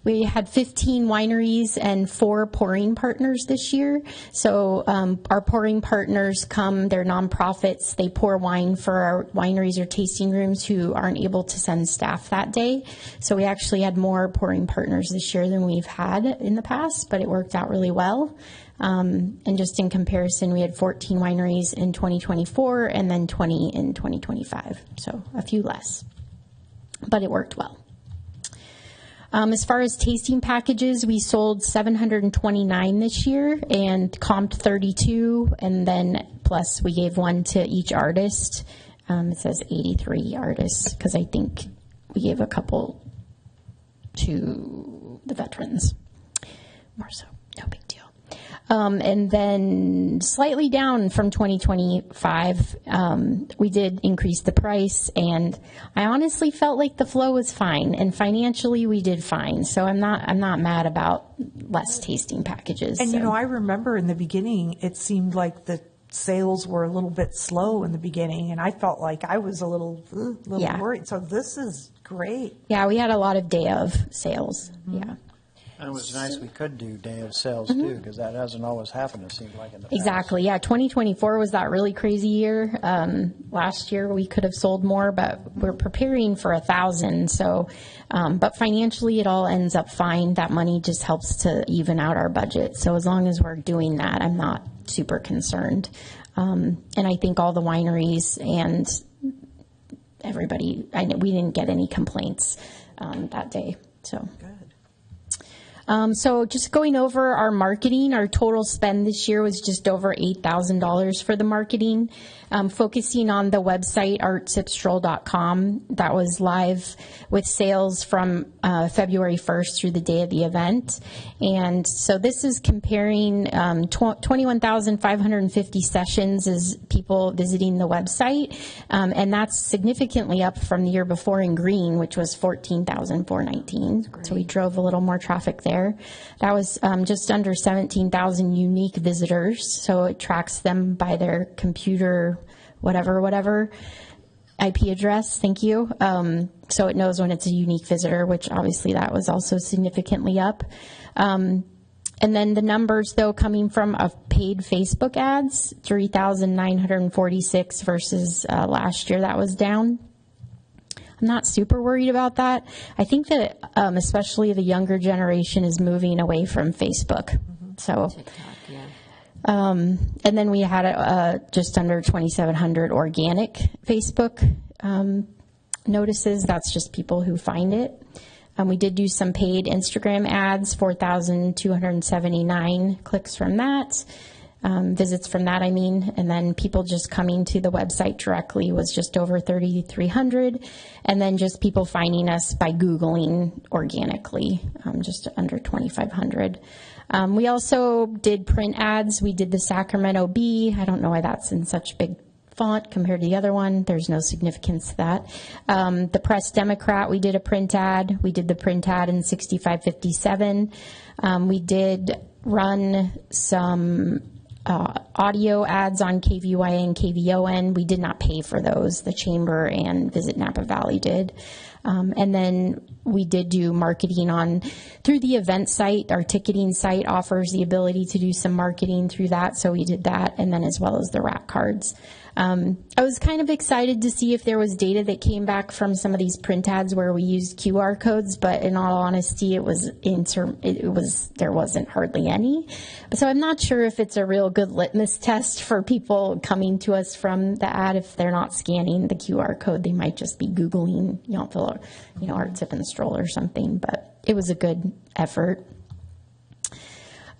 We had 15 wineries and 4 pouring partners this year. So our pouring partners they're nonprofits. They pour wine for our wineries or tasting rooms who aren't able to send staff that day. So we actually had more pouring partners this year than we've had in the past, but it worked out really well. And just in comparison, we had 14 wineries in 2024 and then 20 in 2025. So a few less, but it worked well. As far as tasting packages, we sold 729 this year and comped 32, and then plus we gave one to each artist. It says 83 artists because I think we gave a couple to the veterans. More so, no big deal. And then slightly down from 2025, we did increase the price, and I honestly felt like the flow was fine, and financially we did fine. So I'm not mad about less tasting packages. And so. I remember in the beginning, it seemed like the sales were a little bit slow in the beginning, and I felt like I was a little worried. So this is great. Yeah, we had a lot of day of sales. Mm-hmm. Yeah. And it was nice we could do day of sales too, because that hasn't always happened, it seemed like in the past. Exactly. Yeah. 2024 was that really crazy year. Last year we could have sold more, but we're preparing for 1,000. So, but financially it all ends up fine. That money just helps to even out our budget. So as long as we're doing that, I'm not super concerned. And I think all the wineries and everybody, we didn't get any complaints that day. So. Good. So just going over our marketing, our total spend this year was just over $8,000 for the marketing, focusing on the website artsipstroll.com. That was live with sales from February 1st through the day of the event. And so this is comparing 21,550 sessions as people visiting the website. And that's significantly up from the year before in green, which was 14,419. So we drove a little more traffic there. That was just under 17,000 unique visitors. So it tracks them by their computer, whatever IP address. Thank you. So it knows when it's a unique visitor, which obviously that was also significantly up. And then the numbers, though, coming from paid Facebook ads, 3,946 versus last year that was down. I'm not super worried about that. I think that especially the younger generation is moving away from Facebook. Mm-hmm. So, TikTok, yeah. And then we had just under 2,700 organic Facebook notices. That's just people who find it. We did do some paid Instagram ads, 4,279 clicks from that. Visits from that, and then people just coming to the website directly was just over 3,300, and then just people finding us by Googling organically, just under 2,500. We also did print ads. We did the Sacramento Bee. I don't know why that's in such big font compared to the other one. There's no significance to that. The Press Democrat, we did a print ad. We did the print ad in 6557. We did run some audio ads on KVYA and KVON. We did not pay for those. The Chamber and Visit Napa Valley did. And then we did do marketing through the event site. Our ticketing site offers the ability to do some marketing through that. So we did that, and then as well as the rack cards. I was kind of excited to see if there was data that came back from some of these print ads where we used QR codes, but in all honesty, there wasn't hardly any. So I'm not sure if it's a real good litmus test for people coming to us from the ad. If they're not scanning the QR code, they might just be Googling Yountville, Art Sip and Stroll or something, but it was a good effort.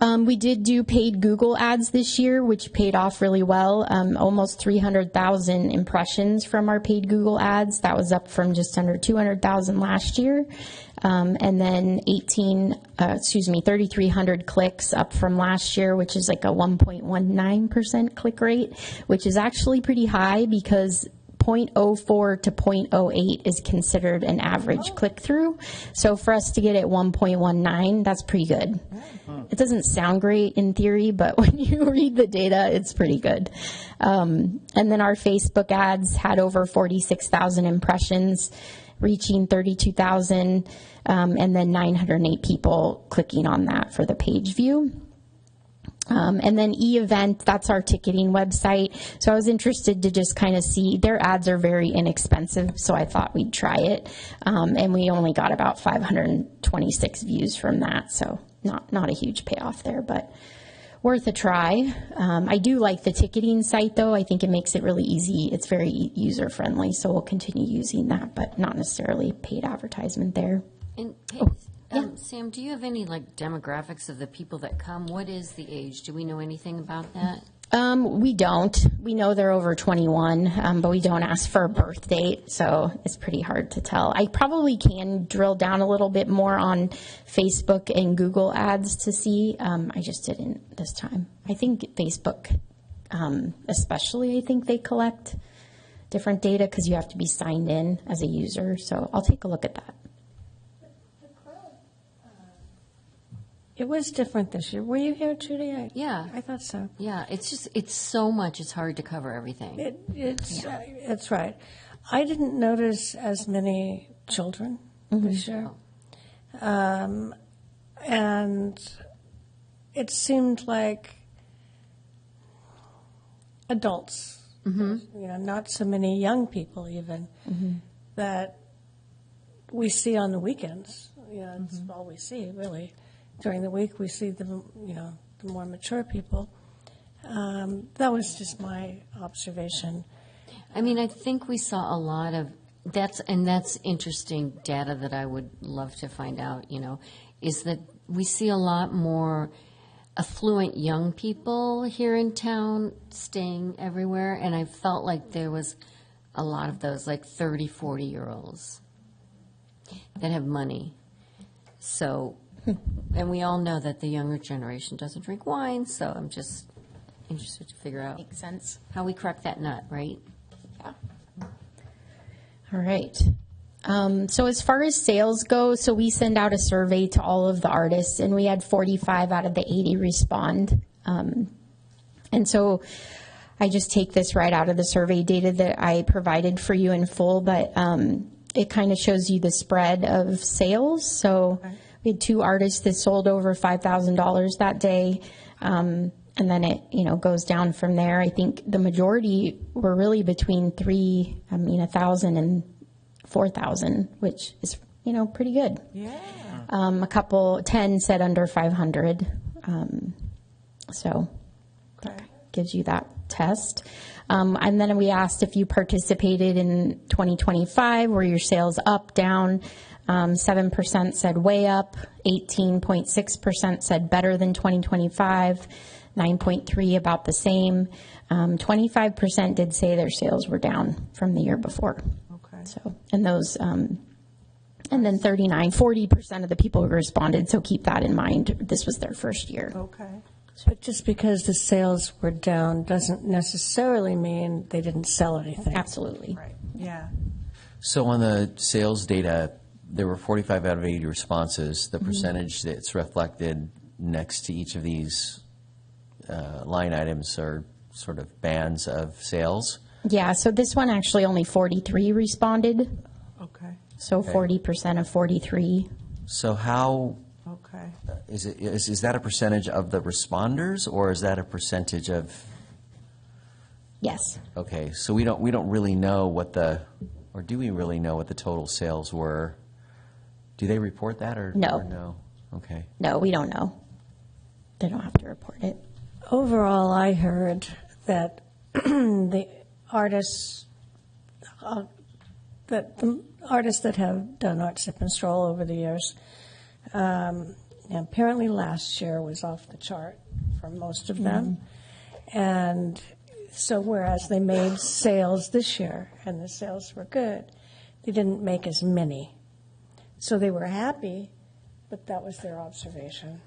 We did do paid Google ads this year, which paid off really well. Almost 300,000 impressions from our paid Google ads. That was up from just under 200,000 last year. And then 3,300 clicks up from last year, which is like a 1.19% click rate, which is actually pretty high because 0.04 to 0.08 is considered an average click-through. So for us to get at 1.19, that's pretty good. It doesn't sound great in theory, but when you read the data, it's pretty good. And then our Facebook ads had over 46,000 impressions, reaching 32,000, and then 908 people clicking on that for the page view. And then eEvent, that's our ticketing website. So I was interested to just kind of see, their ads are very inexpensive, so I thought we'd try it. And we only got about 526 views from that, so not a huge payoff there, but worth a try. I do like the ticketing site, though. I think it makes it really easy. It's very user-friendly, so we'll continue using that, but not necessarily paid advertisement there. And Sam, do you have any like demographics of the people that come? What is the age? Do we know anything about that? We don't. We know they're over 21, but we don't ask for a birth date, so it's pretty hard to tell. I probably can drill down a little bit more on Facebook and Google ads to see. I just didn't this time. I think Facebook, especially, I think they collect different data because you have to be signed in as a user, so I'll take a look at that. It was different this year. Were you here, Judy? Yeah. I thought so. Yeah, it's so much. It's hard to cover everything. It's right. I didn't notice as many children this year. And it seemed like adults, not so many young people even, that we see on the weekends. It's all we see, really. During the week, we see the more mature people. That was just my observation. I mean, I think we saw a lot of that's interesting data that I would love to find out, is that we see a lot more affluent young people here in town staying everywhere. And I felt like there was a lot of those, like 30, 40-year-olds that have money. So, and we all know that the younger generation doesn't drink wine, so I'm just interested to figure out Makes sense. how we crack that nut, right? Yeah. All right. So as far as sales go, so we send out a survey to all of the artists, and we had 45 out of the 80 respond. And so I just take this right out of the survey data that I provided for you in full, but it kind of shows you the spread of sales. So we had 2 artists that sold over $5,000 that day. And then it, goes down from there. I think the majority were really between 1,000 and 4,000, which is, pretty good. Yeah. A couple, 10 said under 500. So gives you that test. And then we asked if you participated in 2025, were your sales up, down? 7% said way up, 18.6% said better than 2025, 9.3% about the same. 25% did say their sales were down from the year before. Okay. So, and those, and then 40% of the people who responded, so keep that in mind. This was their first year. Okay. But just because the sales were down doesn't necessarily mean they didn't sell anything. Absolutely. Right. Yeah. So on the sales data, there were 45 out of 80 responses. The percentage that's reflected next to each of these line items are sort of bands of sales. Yeah, so this one actually only 43 responded. Okay. So 40% of 43. So how Okay. is that a percentage of the responders, or is that a percentage of? Yes. Okay, so we don't really know or do we really know what the total sales were? Do they report that or No. Or no? Okay. No, we don't know. They don't have to report it. Overall, I heard that the artists that have done Art Sip and Stroll over the years And apparently last year was off the chart for most of them. And so whereas they made sales this year and the sales were good, they didn't make as many. So they were happy, but that was their observation.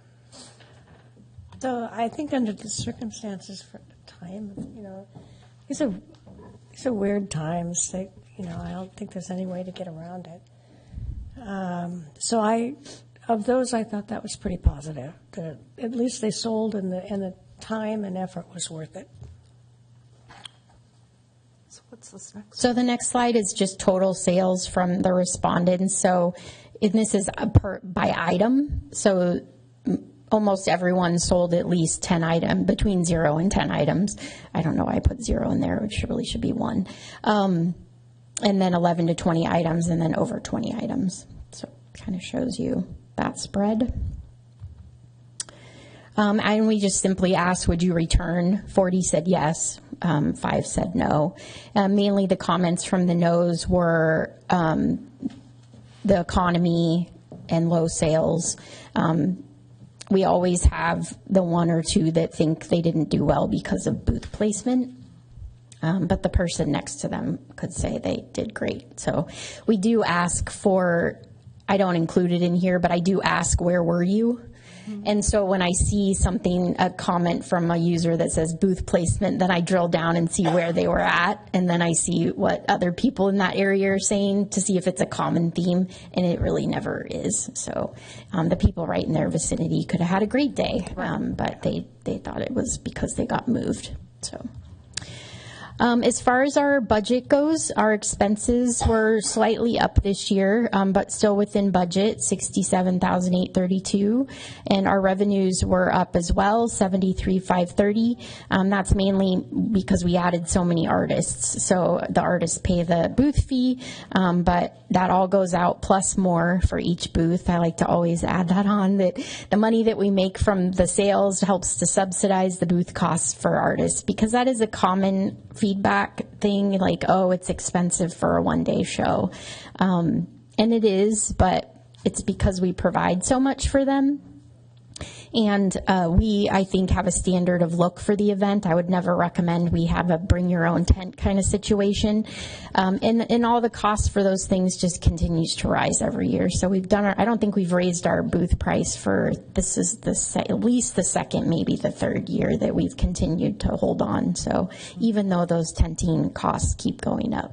So I think under the circumstances for the time, these are weird times. I don't think there's any way to get around it. Of those, I thought that was pretty positive. That at least they sold, and the time and effort was worth it. So what's this next? So the next slide is just total sales from the respondents. So, and this is by item. So almost everyone sold at least 10 items, between 0 and 10 items. I don't know why I put 0 in there, which really should be 1. And then 11 to 20 items, and then over 20 items. So it kind of shows you that spread. And we just simply asked, would you return? 40 said yes, 5 said no. Mainly the comments from the no's were the economy and low sales. We always have the 1 or 2 that think they didn't do well because of booth placement. But the person next to them could say they did great. So we do ask for, I don't include it in here, but I do ask, where were you? And so when I see something, a comment from a user that says booth placement, then I drill down and see where they were at. And then I see what other people in that area are saying to see if it's a common theme. And it really never is. So the people right in their vicinity could have had a great day, but they thought it was because they got moved. So. As far as our budget goes, our expenses were slightly up this year, but still within budget, $67,832, and our revenues were up as well, $73,530. That's mainly because we added so many artists. So the artists pay the booth fee, but that all goes out plus more for each booth. I like to always add that on, that the money that we make from the sales helps to subsidize the booth costs for artists, because that is a common feedback thing, like, oh, it's expensive for a one-day show. And it is, but it's because we provide so much for them. And we, I think, have a standard of look for the event. I would never recommend we have a bring your own tent kind of situation. And all the costs for those things just continues to rise every year. So we've done I don't think we've raised our booth price for, this is at least the second, maybe the third year that we've continued to hold on. So even though those tenting costs keep going up.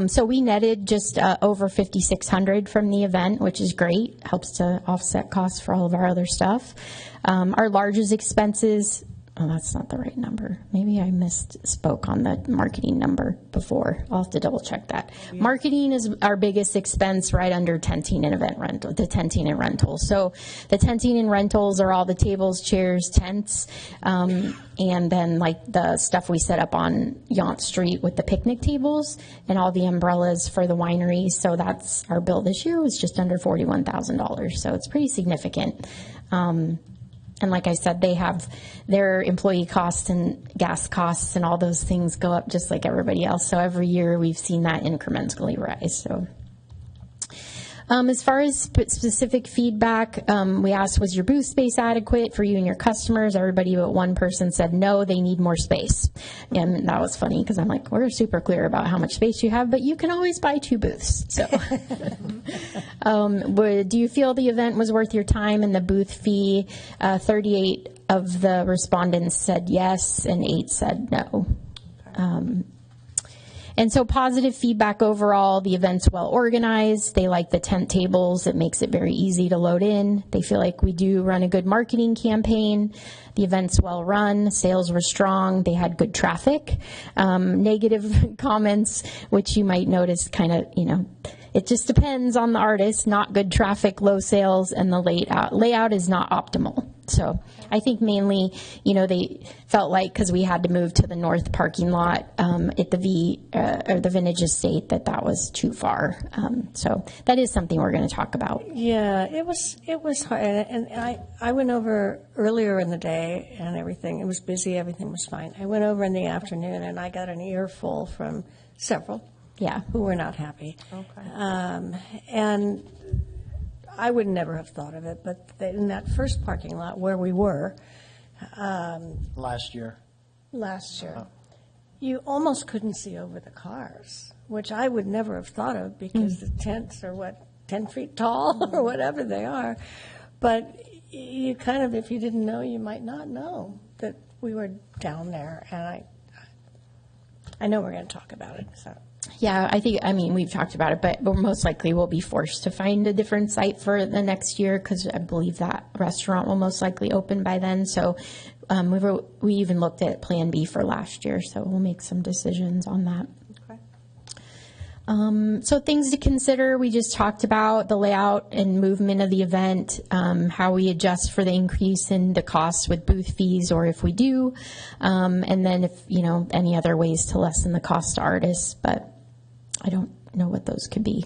So we netted just over $5,600 from the event, which is great. Helps to offset costs for all of our other stuff. Our largest expenses, oh, that's not the right number. Maybe I misspoke on the marketing number before. I'll have to double check that. Yeah. Marketing is our biggest expense, right under tenting and event rental, the tenting and rentals. So the tenting and rentals are all the tables, chairs, tents, and then like the stuff we set up on Yount Street with the picnic tables and all the umbrellas for the wineries. So that's our bill this year was just under $41,000. So it's pretty significant. And like I said, they have their employee costs and gas costs and all those things go up just like everybody else. So every year we've seen that incrementally rise. So as far as specific feedback, we asked, was your booth space adequate for you and your customers? Everybody but one person said no, they need more space. And that was funny because I'm like, we're super clear about how much space you have, but you can always buy 2 booths. So do you feel the event was worth your time and the booth fee? 38 of the respondents said yes and 8 said no. And so positive feedback overall, the event's well organized. They like the tent tables. It makes it very easy to load in. They feel like we do run a good marketing campaign. The event's well run. Sales were strong. They had good traffic. Negative comments, which you might notice kind of, it just depends on the artist. Not good traffic, low sales, and the layout is not optimal. So I think mainly, they felt like because we had to move to the north parking lot at the Vintage Estate that was too far. So that is something we're going to talk about. Yeah, it was hard, and I went over earlier in the day and everything. It was busy, everything was fine. I went over in the afternoon and I got an earful from several. Yeah, who were not happy. Okay. And I would never have thought of it, but in that first parking lot where we were Last year. last year, you almost couldn't see over the cars, which I would never have thought of because the tents are 10 feet tall or whatever they are. But you kind of, if you didn't know, you might not know that we were down there. And I know we're going to talk about it. So. Yeah, I mean, we've talked about it, but most likely we'll be forced to find a different site for the next year because I believe that restaurant will most likely open by then. So we even looked at Plan B for last year, so we'll make some decisions on that. So things to consider, we just talked about the layout and movement of the event, how we adjust for the increase in the costs with booth fees, or if we do, and then if, any other ways to lessen the cost to artists, but I don't know what those could be.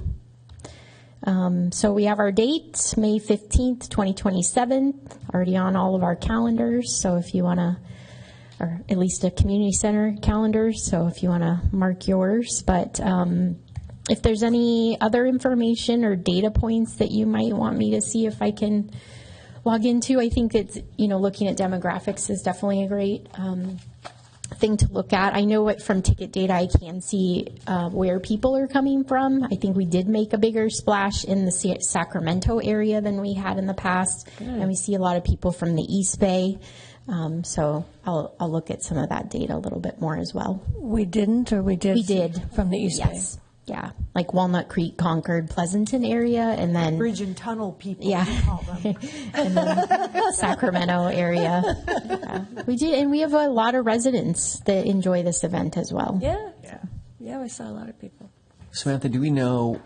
So we have our date, May 15th, 2027, already on all of our calendars, so if you want to, or at least a community center calendar, so if you want to mark yours, but if there's any other information or data points that you might want me to see if I can log into, I think it's, looking at demographics is definitely a great thing to look at. I know from ticket data I can see where people are coming from. I think we did make a bigger splash in the Sacramento area than we had in the past. Good. And we see a lot of people from the East Bay. So I'll look at some of that data a little bit more as well. We didn't, or we did? We did. From the East Bay? Yes. Yeah, like Walnut Creek, Concord, Pleasanton area, and then bridge and tunnel people. Yeah, we call them. And then Sacramento area. We did, and we have a lot of residents that enjoy this event as well. Yeah, we saw a lot of people. Samantha, do we know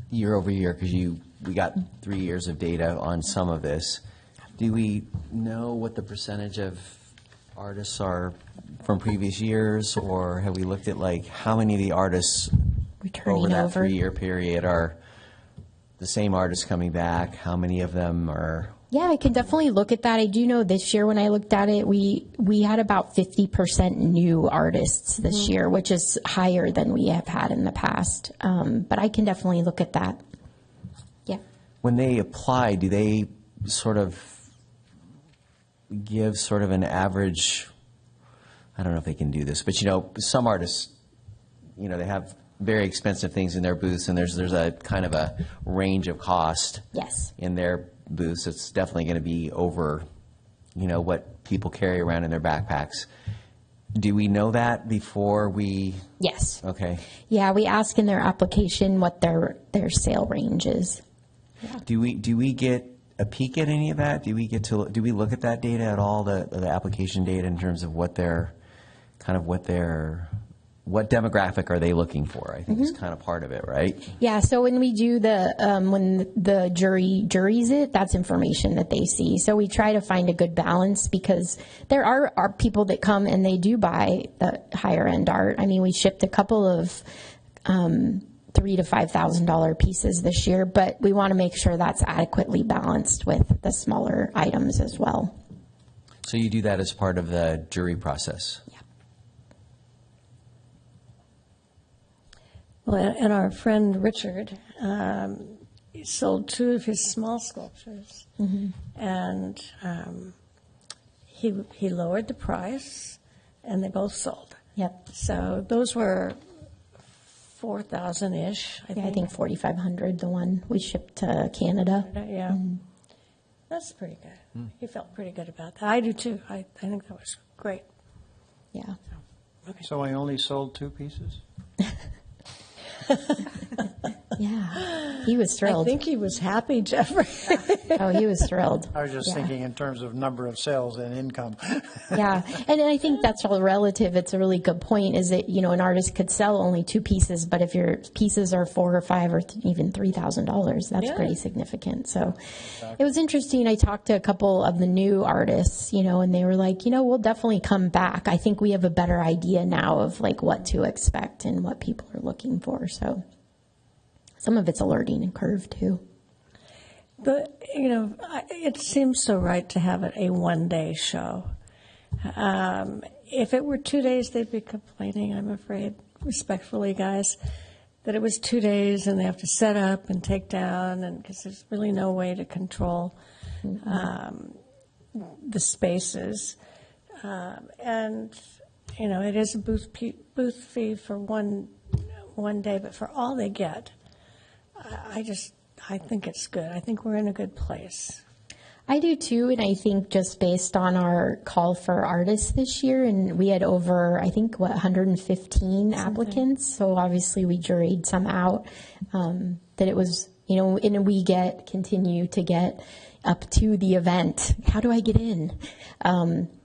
year over year, because we got 3 years of data on some of this, do we know what the percentage of artists are from previous years, or have we looked at how many of the artists returning over that over 3-year period are the same artists coming back? How many of them are? Yeah, I can definitely look at that. I do know this year when I looked at it, we had about 50% new artists this year, which is higher than we have had in the past. But I can definitely look at that. Yeah. When they apply, do they sort of give sort of an average? I don't know if they can do this, but some artists, they have very expensive things in their booths, and there's a kind of a range of cost. Yes. In their booths. It's definitely going to be over, what people carry around in their backpacks. Do we know that before we? Yes. Okay. Yeah, we ask in their application what their sale range is. Yeah. Do we get a peek at any of that? Do we look at that data at all, the application data, in terms of what demographic are they looking for? I think is kind of part of it, right? Yeah. So when we do when the juries it, that's information that they see. So we try to find a good balance, because there are people that come and they do buy the higher end art. I mean, we shipped a couple of $3,000 to $5,000 pieces this year, but we want to make sure that's adequately balanced with the smaller items as well. So you do that as part of the jury process? Yeah. Well, and our friend Richard sold 2 of his small sculptures, and he lowered the price, and they both sold. Yep. So those were 4,000-ish. I think 4,500. The one we shipped to Canada. Yeah, that's pretty good. He felt pretty good about that. I do too. I think that was great. Yeah. Okay. So I only sold 2 pieces? Yeah, he was thrilled. I think he was happy, Jeffrey. Oh, he was thrilled. I was just thinking in terms of number of sales and income. Yeah, and I think that's all relative. It's a really good point, is that, an artist could sell only 2 pieces, but if your pieces are $4,000 or $5,000 or even $3,000, that's pretty significant. So It was interesting. I talked to a couple of the new artists, and they were like, we'll definitely come back. I think we have a better idea now of what to expect and what people are looking for. So some of it's a learning curve too. But, it seems so right to have it a one-day show. If it were 2 days, they'd be complaining, I'm afraid, respectfully, guys. that it was 2 days and they have to set up and take down, and because there's really no way to control the spaces. And, it is a booth fee for one day, but for all they get, I think it's good. I think we're in a good place. I do too, and I think just based on our call for artists this year, and we had over, I think, 115 applicants, so obviously we juried some out, that it was, and we continue to get up to the event. How do I get in?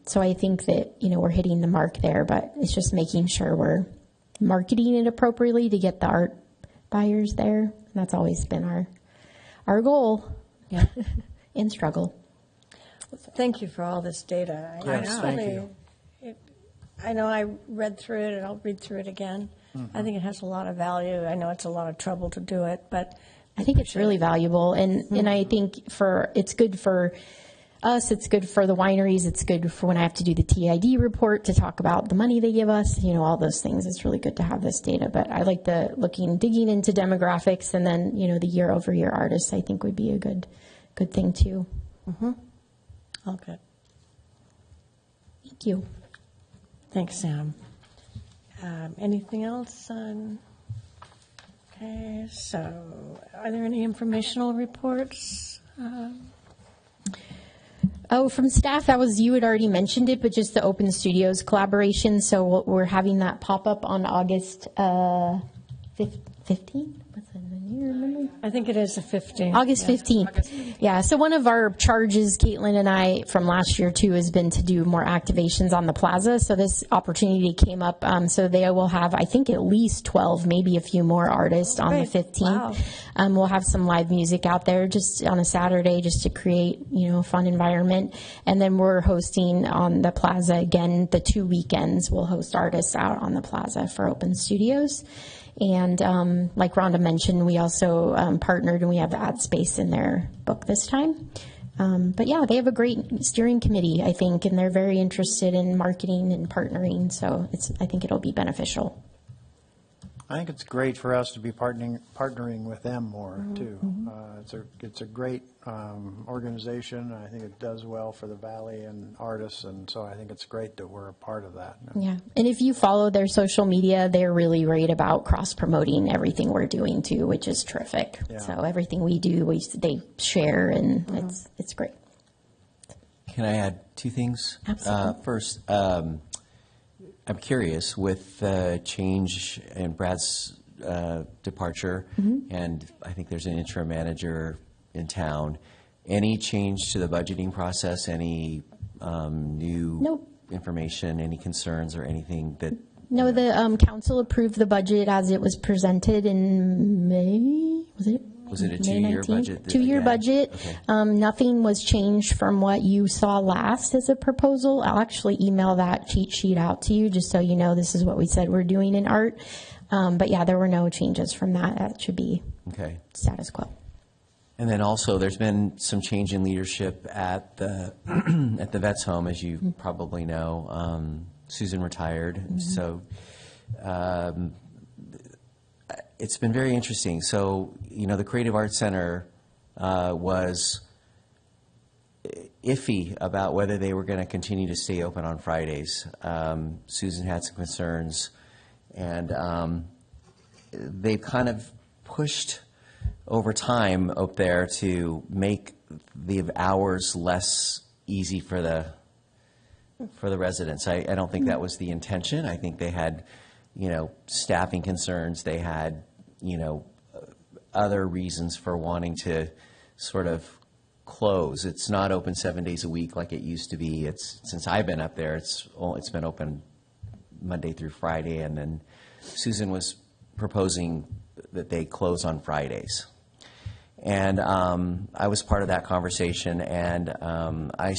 So I think that, we're hitting the mark there, but it's just making sure we're marketing it appropriately to get the art buyers there. And that's always been our goal. Yeah. And struggle. Thank you for all this data. Yes, thank you. I know I read through it, and I'll read through it again. I think it has a lot of value. I know it's a lot of trouble to do it, but I think it's really valuable, and I think it's good for us, it's good for the wineries, it's good for when I have to do the TID report to talk about the money they give us, all those things. It's really good to have this data, but I like digging into demographics, and then, the year-over-year artists I think would be a good thing too. all good. Thank you. Thanks, Sam. Anything else on? Okay, so are there any informational reports? From staff, you had already mentioned it, but just the Open Studios collaboration. So we're having that pop up on August 15th. What's that? Do you remember? I think it is the 15th. August 15th. Yeah. So one of our charges, Caitlin and I, from last year too, has been to do more activations on the plaza. So this opportunity came up. So they will have, I think, at least 12, maybe a few more artists on the 15th. Wow. We'll have some live music out there just on a Saturday, just to create, a fun environment. And then we're hosting on the plaza again, the 2 weekends. We'll host artists out on the plaza for Open Studios. And like Rhonda mentioned, we also partnered, and we have the ad space in their book this time. But yeah, they have a great steering committee, I think, and they're very interested in marketing and partnering. So I think it'll be beneficial. I think it's great for us to be partnering with them more too. It's a great organization. I think it does well for the Valley and artists, and so I think it's great that we're a part of that. Yeah, and if you follow their social media, they're really great about cross-promoting everything we're doing too, which is terrific. Yeah. So everything we do, they share, and it's great. Can I add two things? Absolutely. First, I'm curious, with change in Brad's departure, and I think there's an interim manager in town, any change to the budgeting process, any new Nope. information, any concerns or anything that? No, the council approved the budget as it was presented in May, was it? Was it a May two-year 19th? budget? Two-year Yeah. budget. Okay. Nothing was changed from what you saw last as a proposal. I'll actually email that cheat sheet out to you just so you know this is what we said we're doing in art. But yeah, there were no changes from that. That should be Okay. status quo. And then also, there's been some change in leadership at the at the Vets Home, as you probably know. Susan retired, so it's been very interesting. So, the Creative Arts Center was iffy about whether they were going to continue to stay open on Fridays. Susan had some concerns, and they kind of pushed over time up there to make the hours less easy for the residents. I don't think that was the intention. I think they had, staffing concerns. They had, other reasons for wanting to sort of close. It's not open 7 days a week like it used to be. Since I've been up there, it's been open Monday through Friday, and then Susan was proposing that they close on Fridays. And I was part of that conversation, and I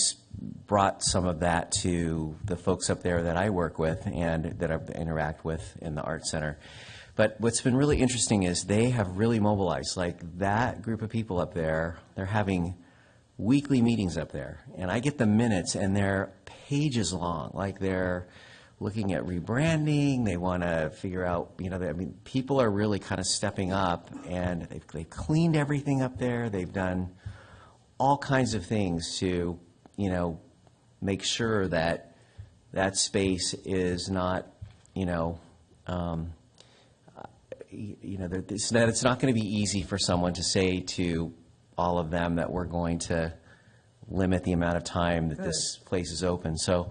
brought some of that to the folks up there that I work with and that I interact with in the Art Center. But what's been really interesting is they have really mobilized. Like, that group of people up there, they're having weekly meetings up there. And I get the minutes, and they're pages long. Like, they're looking at rebranding. They want to figure out, I mean, people are really kind of stepping up, and they've cleaned everything up there. They've done all kinds of things to, make sure that that space is not, that it's not going to be easy for someone to say to all of them that we're going to limit the amount of time that this place is open. So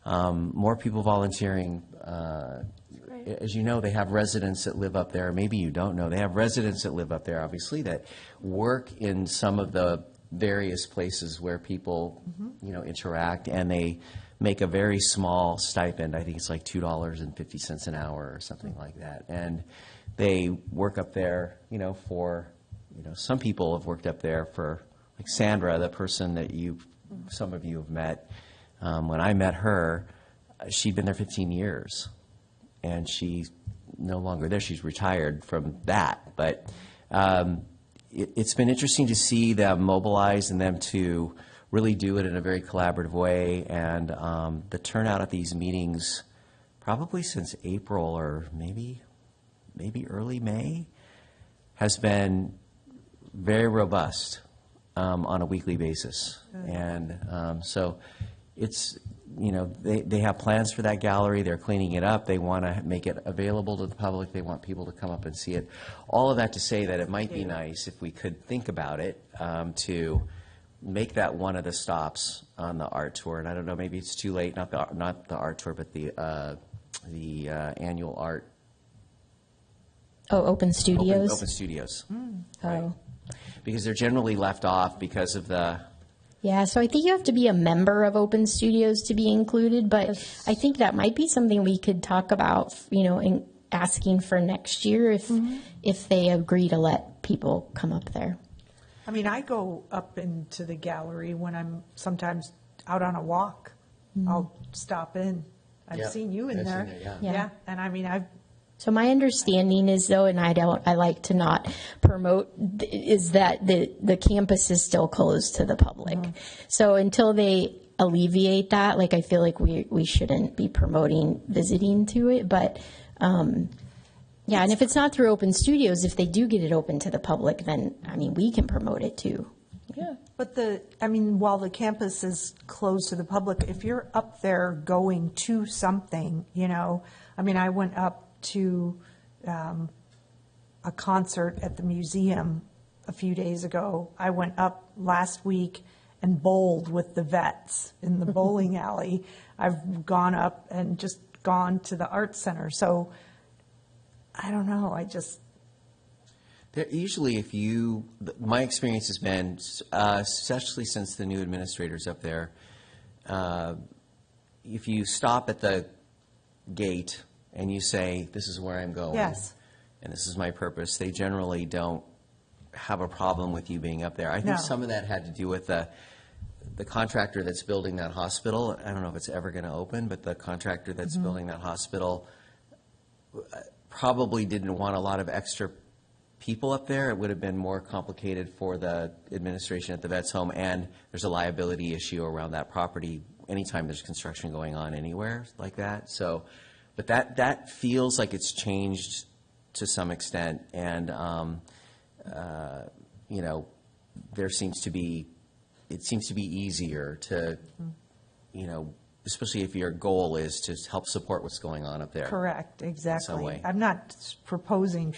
more people volunteering. As you know, they have residents that live up there. Maybe you don't know. They have residents that live up there, obviously, that work in some of the various places where people, interact, and they make a very small stipend. I think it's like $2.50 an hour or something like that. And they work up there, for, some people have worked up there for, like Sandra, the person that some of you have met. When I met her, she'd been there 15 years, and she's no longer there. She's retired from that. But it's been interesting to see them mobilize and them to really do it in a very collaborative way. And the turnout at these meetings, probably since April or maybe early May, has been very robust on a weekly basis. And so it's, they have plans for that gallery. They're cleaning it up. They want to make it available to the public. They want people to come up and see it. All of that to say that it might be nice if we could think about it to make that one of the stops on the art tour. And I don't know, maybe it's too late, not the art tour, but the annual art. Oh, Open Studios? Open Studios. Right. Oh. Because they're generally left off because of the... Yeah, so I think you have to be a member of Open Studios to be included, but I think that might be something we could talk about, in asking for next year if they agree to let people come up there. I mean, I go up into the gallery when I'm sometimes out on a walk. I'll stop in. I've seen you in there. Yeah. And I mean, So my understanding is, though, and I like to not promote, is that the campus is still closed to the public. So until they alleviate that, I feel like we shouldn't be promoting visiting to it. But yeah, and if it's not through Open Studios, if they do get it open to the public, then we can promote it too. Yeah. But while the campus is closed to the public, if you're up there going to something, I went up to a concert at the museum a few days ago. I went up last week and bowled with the vets in the bowling alley. I've gone up and just gone to the art center. So I don't know. Usually my experience has been, especially since the new administrator's up there, if you stop at the gate and you say, this is where I'm going, and this is my purpose, they generally don't have a problem with you being up there. I think some of that had to do with the contractor that's building that hospital. I don't know if it's ever going to open, but the contractor that's building that hospital probably didn't want a lot of extra people up there. It would have been more complicated for the administration at the vet's home, and there's a liability issue around that property anytime there's construction going on anywhere like that. So, but that feels like it's changed to some extent, and there seems to be, it seems to be easier to, especially if your goal is to help support what's going on up there. Correct, exactly. Some way. I'm not proposing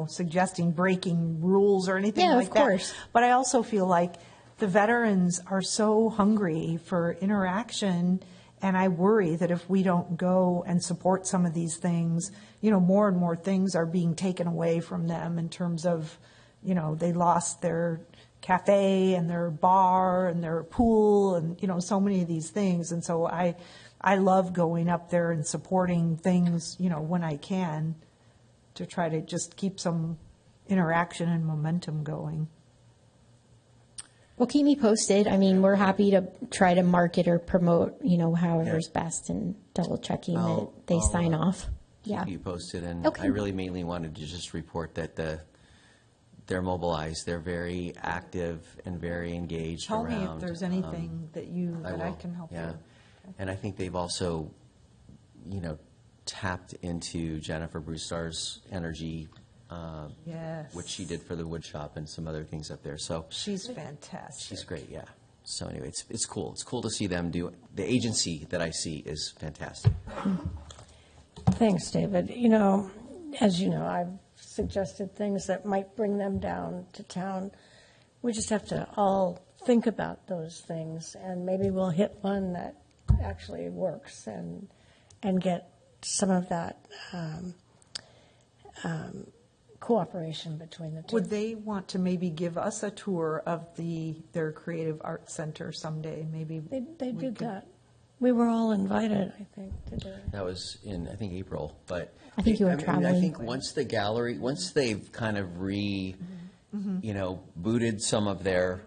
suggesting breaking rules or anything like that. Yeah, of course. But I also feel like the veterans are so hungry for interaction, and I worry that if we don't go and support some of these things, more and more things are being taken away from them in terms of, they lost their cafe and their bar and their pool and, so many of these things. And so I love going up there and supporting things, when I can, to try to just keep some interaction and momentum going. Well, keep me posted. We're happy to try to market or promote, however's best, and double checking that they sign off. Keep you posted, and Okay. I really mainly wanted to just report that they're mobilized. They're very active and very engaged Tell around. me if there's anything that I will, can help yeah. with. And I think they've also tapped into Jennifer Broussard's energy, Yes. which she did for the wood shop and some other things up there. So She's fantastic. she's great, yeah. So anyway, it's cool. It's cool to see them do, the agency that I see is fantastic. Thanks, David. As you know, I've suggested things that might bring them down to town. We just have to all think about those things, and maybe we'll hit one that actually works and get some of that cooperation between the two. Would they want to maybe give us a tour of their Creative Arts Center someday? Maybe They we did could- that. We were all invited, I think, to do it. That was in, I think, April, but. I think you were I traveling. think once they've kind of booted some of their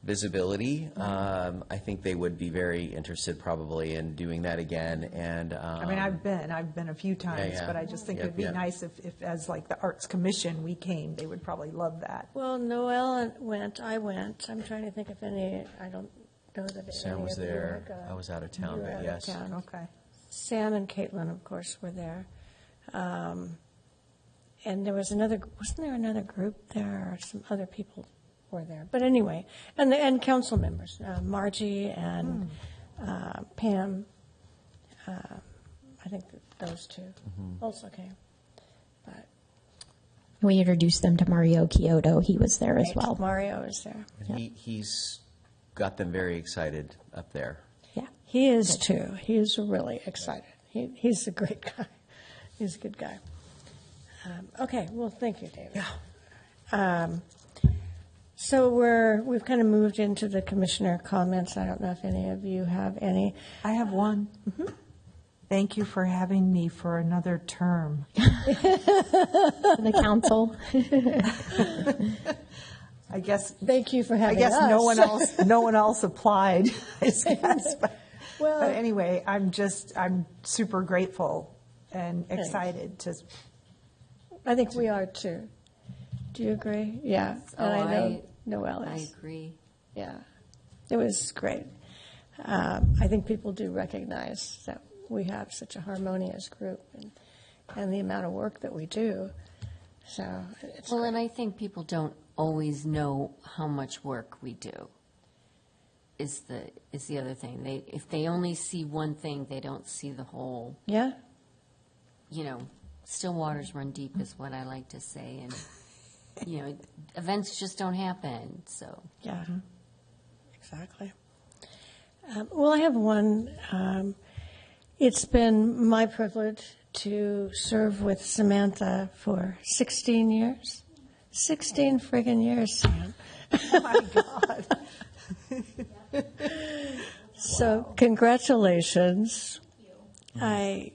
visibility, I think they would be very interested probably in doing that again, and. I mean, I've been a few times, yeah. but I just think Yep, it'd be yep. nice if as like the Arts Commission, we came, they would probably love that. Well, Noelle went, I went. I'm trying to think if any, I don't know that any Sam was of you there. had gone. I was out of town, You were but out of yes. town. Okay. Sam and Caitlin, of course, were there. And there was wasn't there another group there, or some other people were there? But anyway, and council members, Margie and Pam, I think those two also came. But We introduced them to Mario Kyoto. He was there as well. Mario is there. And he's got them very excited up there. Yeah. He is too. He is really excited. He's a great guy. He's a good guy. Okay, well, thank you, David. Yeah. So we've kind of moved into the commissioner comments. I don't know if any of you have any. I have one. Thank you for having me for another term. The council. I guess Thank you for having us. no one else applied. I guess. But anyway, I'm super grateful and excited to. I think we are too. Do you agree? Yeah. And I know Noelle I is. agree. Yeah. It was great. I think people do recognize that we have such a harmonious group and the amount of work that we do. So it's Well, and I think people don't always know how much work we do. Is the other thing. If they only see one thing, they don't see the whole. yeah. Still waters run deep is what I like to say, and events just don't happen. So Yeah, exactly. Well, I have one. It's been my privilege to serve with Samantha for 16 years. 16 friggin' years, Sam. Oh my God. So congratulations. We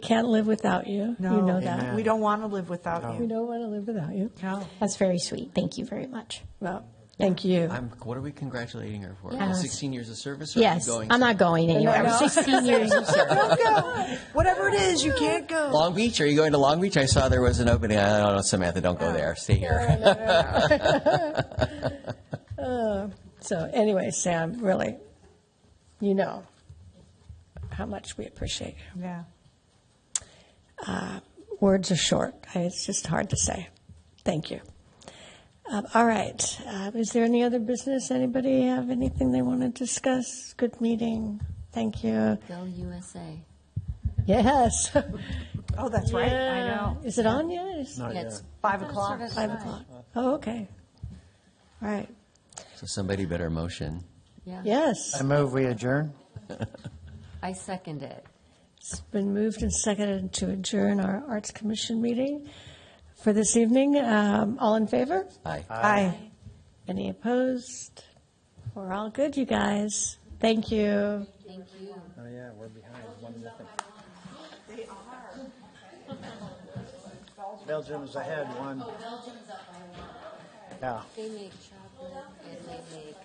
can't live without you. No, You know that. we don't want to live without We you. don't want to live without you. No. That's very sweet. Thank you very much. Well, thank you. What are we congratulating her for? Yes. 16 years of service? Or are Yes, you going I'm not going anywhere. No. 16 years of service. Don't go. Whatever it is, you can't go. Long Beach? Are you going to Long Beach? I saw there was an opening. I don't know, Samantha, don't go there. Stay here. So anyway, Sam, really, you know how much we appreciate you. Yeah. Words are short. It's just hard to say. Thank you. All right. Is there any other business? Anybody have anything they want to discuss? Good meeting. Thank you. go USA. Yes. Oh, that's right. I know. Is it on yet? Not Yeah, yet. it's 5 o'clock. 5 o'clock. Oh, okay. All right. So somebody better motion. Yeah. Yes. I move we adjourn. I second it. It's been moved and seconded to adjourn our Arts Commission meeting for this evening. All in favor? Aye. Aye. Any opposed? We're all good, you guys. Thank you. Thank you. Oh, yeah, we're behind 1-0. They are. Belgium's ahead 1. Yeah. They make chocolate and they make